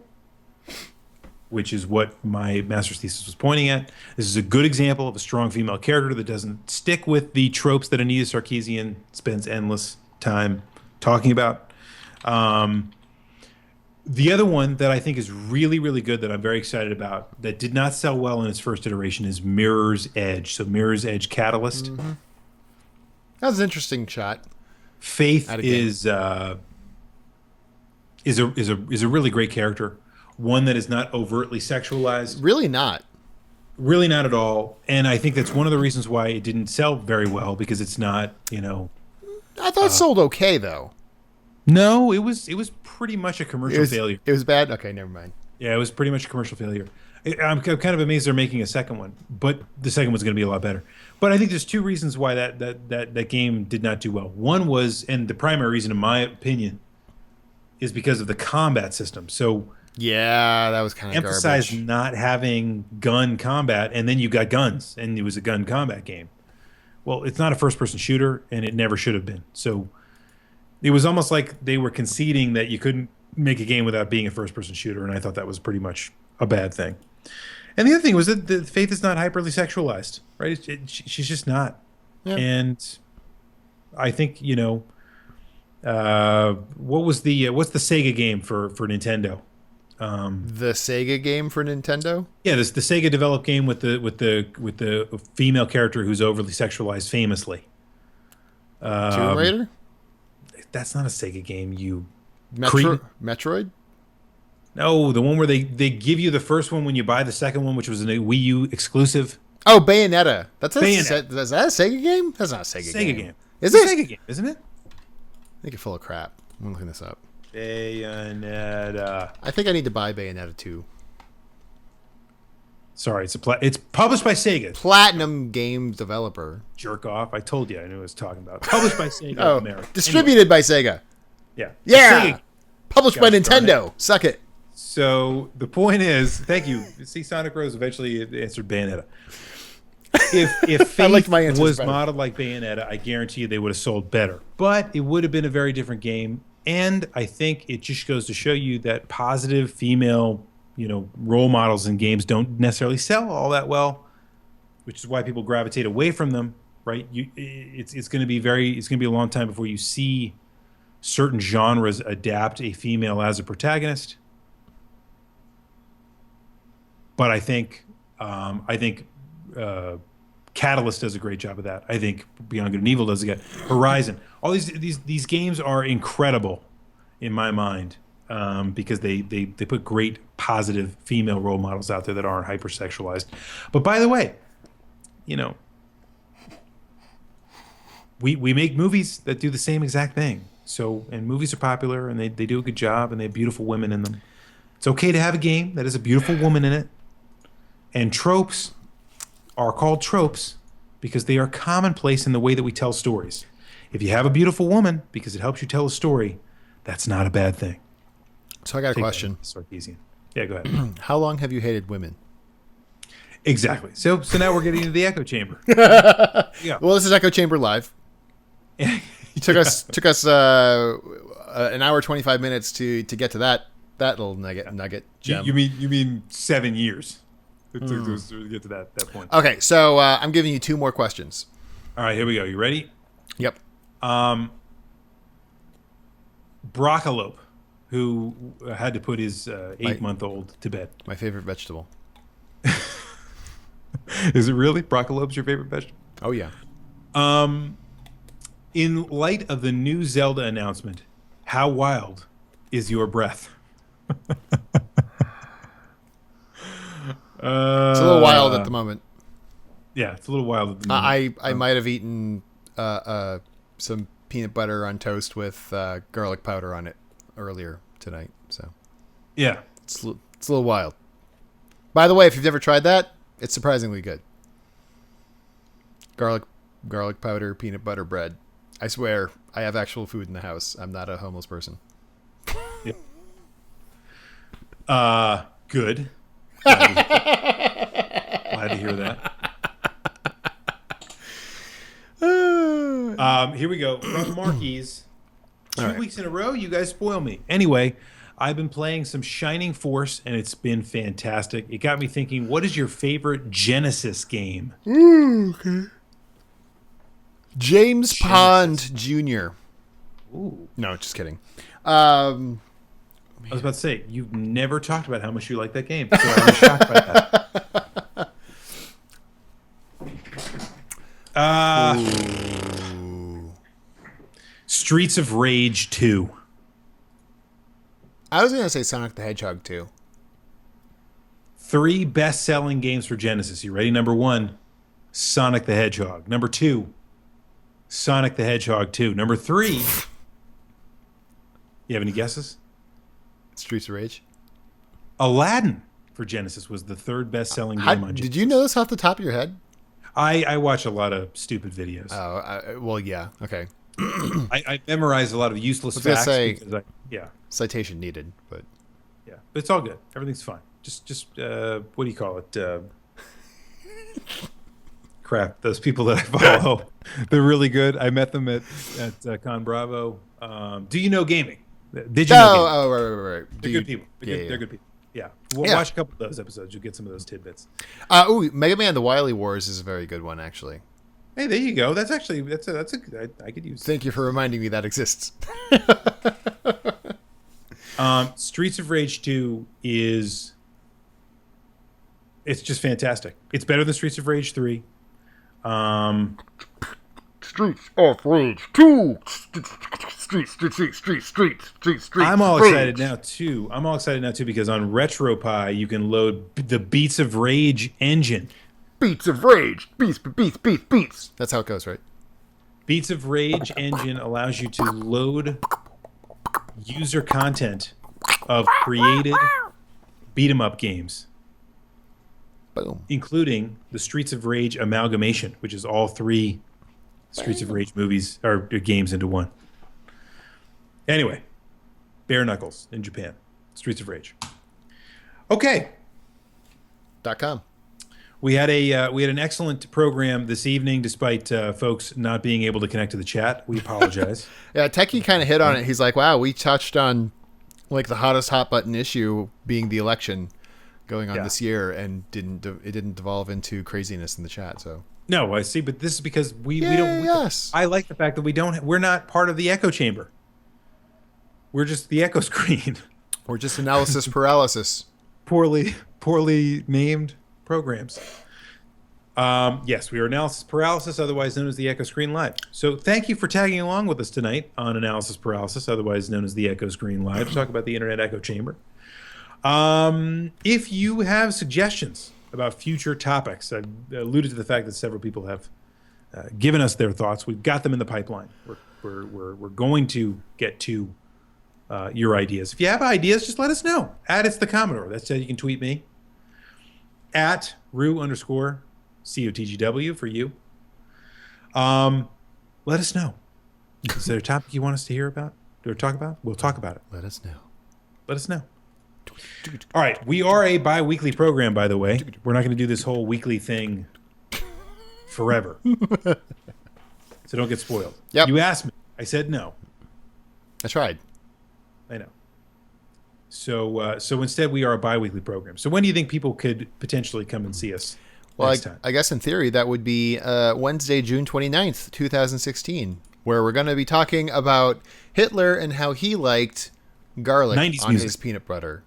which is what my master's thesis was pointing at. This is a good example of a strong female character that doesn't stick with the tropes that Anita Sarkeesian spends endless time talking about. The other one that I think is really, really good that I'm very excited about that did not sell well in its first iteration is Mirror's Edge. So Mirror's Edge Catalyst.
Mm-hmm. That was an interesting shot.
Faith is a really great character. One that is not overtly sexualized.
Really not.
Really not at all. And I think that's one of the reasons why it didn't sell very well, because it's not,
I thought it sold okay though.
No, it was pretty much a commercial failure.
It was bad? Okay, never mind.
Yeah, it was pretty much a commercial failure. I'm kind of amazed they're making a second one, but the second one's going to be a lot better. But I think there's two reasons why that game did not do well. One was, and the primary reason in my opinion, is because of the combat system. So
yeah, that was kind of
emphasized
garbage.
Not having gun combat, and then you got guns, and it was a gun combat game. Well, it's not a first-person shooter, and it never should have been. So it was almost like they were conceding that you couldn't make a game without being a first-person shooter, and I thought that was pretty much a bad thing. And the other thing was that the Faith is not hyperly sexualized, right? She's just not. Yeah. And I think, what's the Sega game for Nintendo?
The Sega game for Nintendo?
Yeah, the Sega developed game with the female character who's overly sexualized, famously.
Tomb Raider?
That's not a Sega game.
Metroid?
No, the one where they give you the first one when you buy the second one, which was a Wii U exclusive.
Oh, Bayonetta. Is that a Sega game? That's not a
Sega game.
Is it?
It's a Sega game, isn't it?
I think you're full of crap. I'm looking this up.
Bayonetta.
I think I need to buy Bayonetta 2.
Sorry, it's published by Sega.
Platinum Games developer.
Jerk off. I told you I knew what I was talking about. Published by Sega
of
America.
Distributed by Sega.
Yeah.
Yeah. Published by Nintendo. Suck it.
So the point is, thank you. See, Sonic Rose eventually answered Bayonetta. If Faith was modeled like Bayonetta, I guarantee you they would have sold better. But it would have been a very different game. And I think it just goes to show you that positive female, role models in games don't necessarily sell all that well, which is why people gravitate away from them, right? It's going to be a long time before you see certain genres adapt a female as a protagonist. But I think Catalyst does a great job of that. I think Beyond Good and Evil does again. Horizon. All these games are incredible in my mind, because they put great positive female role models out there that aren't hypersexualized. But by the way, we make movies that do the same exact thing. So, and movies are popular, and they do a good job, and they have beautiful women in them. It's okay to have a game that has a beautiful woman in it. And tropes are called tropes because they are commonplace in the way that we tell stories. If you have a beautiful woman because it helps you tell a story, that's not a bad thing.
So I got a question.
Sarkeesian. Yeah, go ahead.
How long have you hated women?
Exactly. So now we're getting into the echo chamber.
Yeah. Well, this is Echo Chamber Live. Took us an hour 25 minutes to get to that little nugget gem.
You mean 7 years to get to that point?
Okay, so I'm giving you two more questions.
All right, here we go. You ready?
Yep.
Broccolope, who had to put his 8-month-old to bed.
My favorite vegetable.
Is it really? Broccolope's your favorite vegetable?
Oh, yeah.
In light of the new Zelda announcement, how wild is your breath?
It's a little wild at the moment.
Yeah, it's a little wild at the moment.
I might have eaten some peanut butter on toast with garlic powder on it earlier tonight. So
yeah,
it's a little wild. By the way, if you've never tried that, it's surprisingly good. Garlic powder, peanut butter bread. I swear, I have actual food in the house. I'm not a homeless person.
Yeah. Good. Glad to hear that. Here we go. From Marquis. 2 weeks in a row, you guys spoil me. Anyway, I've been playing some Shining Force, and it's been fantastic. It got me thinking, what is your favorite Genesis game?
Okay. James Pond Jr.
Ooh.
No, just kidding.
I was about to say, you've never talked about how much you like that game. So I was shocked by that. Streets of Rage 2.
I was going to say Sonic the Hedgehog 2.
3 best-selling games for Genesis. You ready? Number 1, Sonic the Hedgehog. Number 2, Sonic the Hedgehog 2. Number 3, you have any guesses?
Streets of Rage.
Aladdin for Genesis was the 3rd best-selling game on Genesis.
Did you know this off the top of your head?
I watch a lot of stupid videos.
Oh, well, yeah. Okay.
I memorize a lot of useless facts. Yeah.
Citation needed, but
yeah, but it's all good. Everything's fine. Just what do you call it? Crap. Those people that I follow, they're really good. I met them at Con Bravo. Do you know gaming? Did you know gaming?
Oh, right.
They're good people. They're good people. Yeah. Watch a couple of those episodes. You'll get some of those tidbits.
Mega Man: The Wily Wars is a very good one, actually.
Hey, there you go. That's a I could use.
Thank you for reminding me that exists.
Streets of Rage 2 it's just fantastic. It's better than Streets of Rage 3.
Streets of Rage 2. Streets.
I'm all excited now too. Because on RetroPie you can load the Beats of Rage engine.
Beats of Rage. Beats. That's how it goes, right?
Beats of Rage engine allows you to load user content of created beat-em-up games.
Boom.
Including the Streets of Rage amalgamation, which is all 3 Streets of Rage movies or games into one. Anyway, bare knuckles in Japan. Streets of Rage. Okay.
.com.
We had an excellent program this evening, despite folks not being able to connect to the chat. We apologize.
Yeah, Techie kind of hit on it. He's like, "Wow, we touched on like the hottest hot button issue being the election going on this year, and it didn't devolve into craziness in the chat." So
no, I see, but this is because we don't.
Yes,
I like the fact that we're not part of the echo chamber. We're just the echo screen.
We're just analysis paralysis.
Poorly named programs. Yes, we are Analysis Paralysis, otherwise known as the Echo Screen Live. So thank you for tagging along with us tonight on Analysis Paralysis, otherwise known as the Echo Screen Live, to talk about the Internet Echo Chamber. If you have suggestions about future topics, I've alluded to the fact that several people have given us their thoughts. We've got them in the pipeline. We're going to get to your ideas. If you have ideas, just let us know. It's the Commodore. That's how you can tweet me. At @Rue_COTGW for you. Let us know. Is there a topic you want us to hear about or talk about? We'll talk about it.
Let us know.
All right. We are a bi-weekly program, by the way. We're not going to do this whole weekly thing forever. So don't get spoiled.
Yep.
You asked me. I said no.
I tried.
I know. So instead, we are a bi-weekly program. So when do you think people could potentially come and see us next time?
I guess in theory that would be Wednesday, June 29th, 2016, where we're going to be talking about Hitler and how he liked garlic
90s
on
music.
His peanut butter.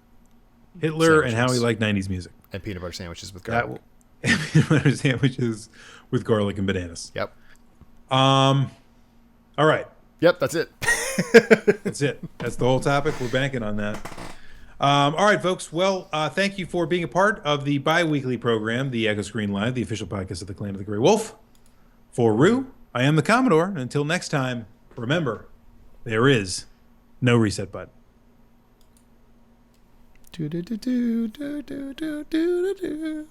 Hitler and how he liked 90s music.
And peanut butter sandwiches with garlic.
Peanut butter sandwiches with garlic and bananas.
Yep.
All All right.
Yep, that's it.
That's it. That's the whole topic. We're banking on that. All right, folks. Well, thank you for being a part of the bi-weekly program, the Echo Screen Live, the official podcast of the Clan of the Grey Wolf. For Rue, I am the Commodore. And until next time, remember, there is no reset button.
Do do do do do do do do do.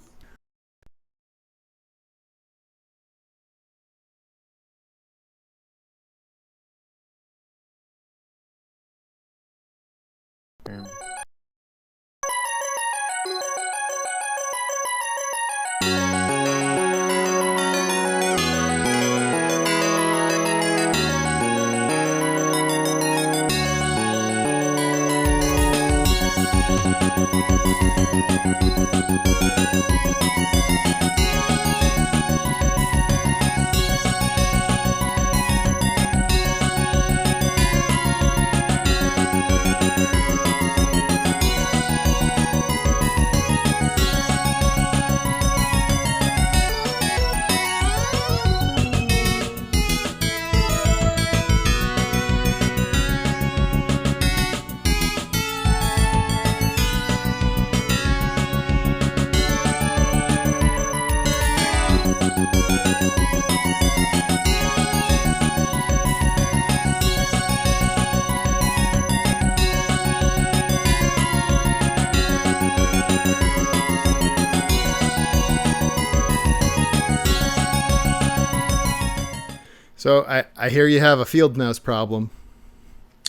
So I hear you have a field mouse problem.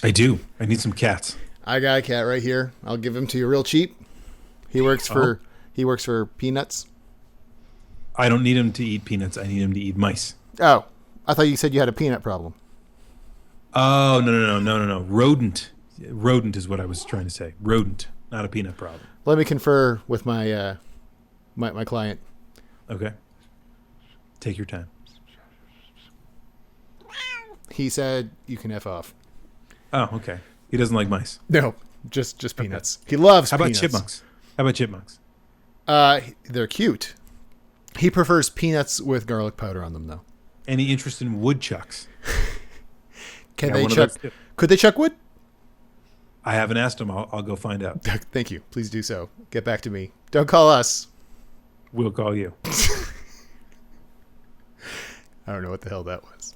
I do. I need some cats.
I got a cat right here. I'll give him to you real cheap. He works for peanuts.
I don't need him to eat peanuts. I need him to eat mice.
Oh, I thought you said you had a peanut problem.
Oh, no. Rodent. Rodent is what I was trying to say. Rodent, not a peanut problem.
Let me confer with my my client.
Okay. Take your time.
He said you can F off.
Oh, okay. He doesn't like mice.
No, just peanuts. Okay. He loves
How about
peanuts.
chipmunks? How about chipmunks?
They're cute. He prefers peanuts with garlic powder on them, though.
Any interest in woodchucks?
Can they chuck? Could they chuck wood?
I haven't asked him. I'll go find out.
Thank you. Please do so. Get back to me. Don't call us.
We'll call you.
I don't know what the hell that was.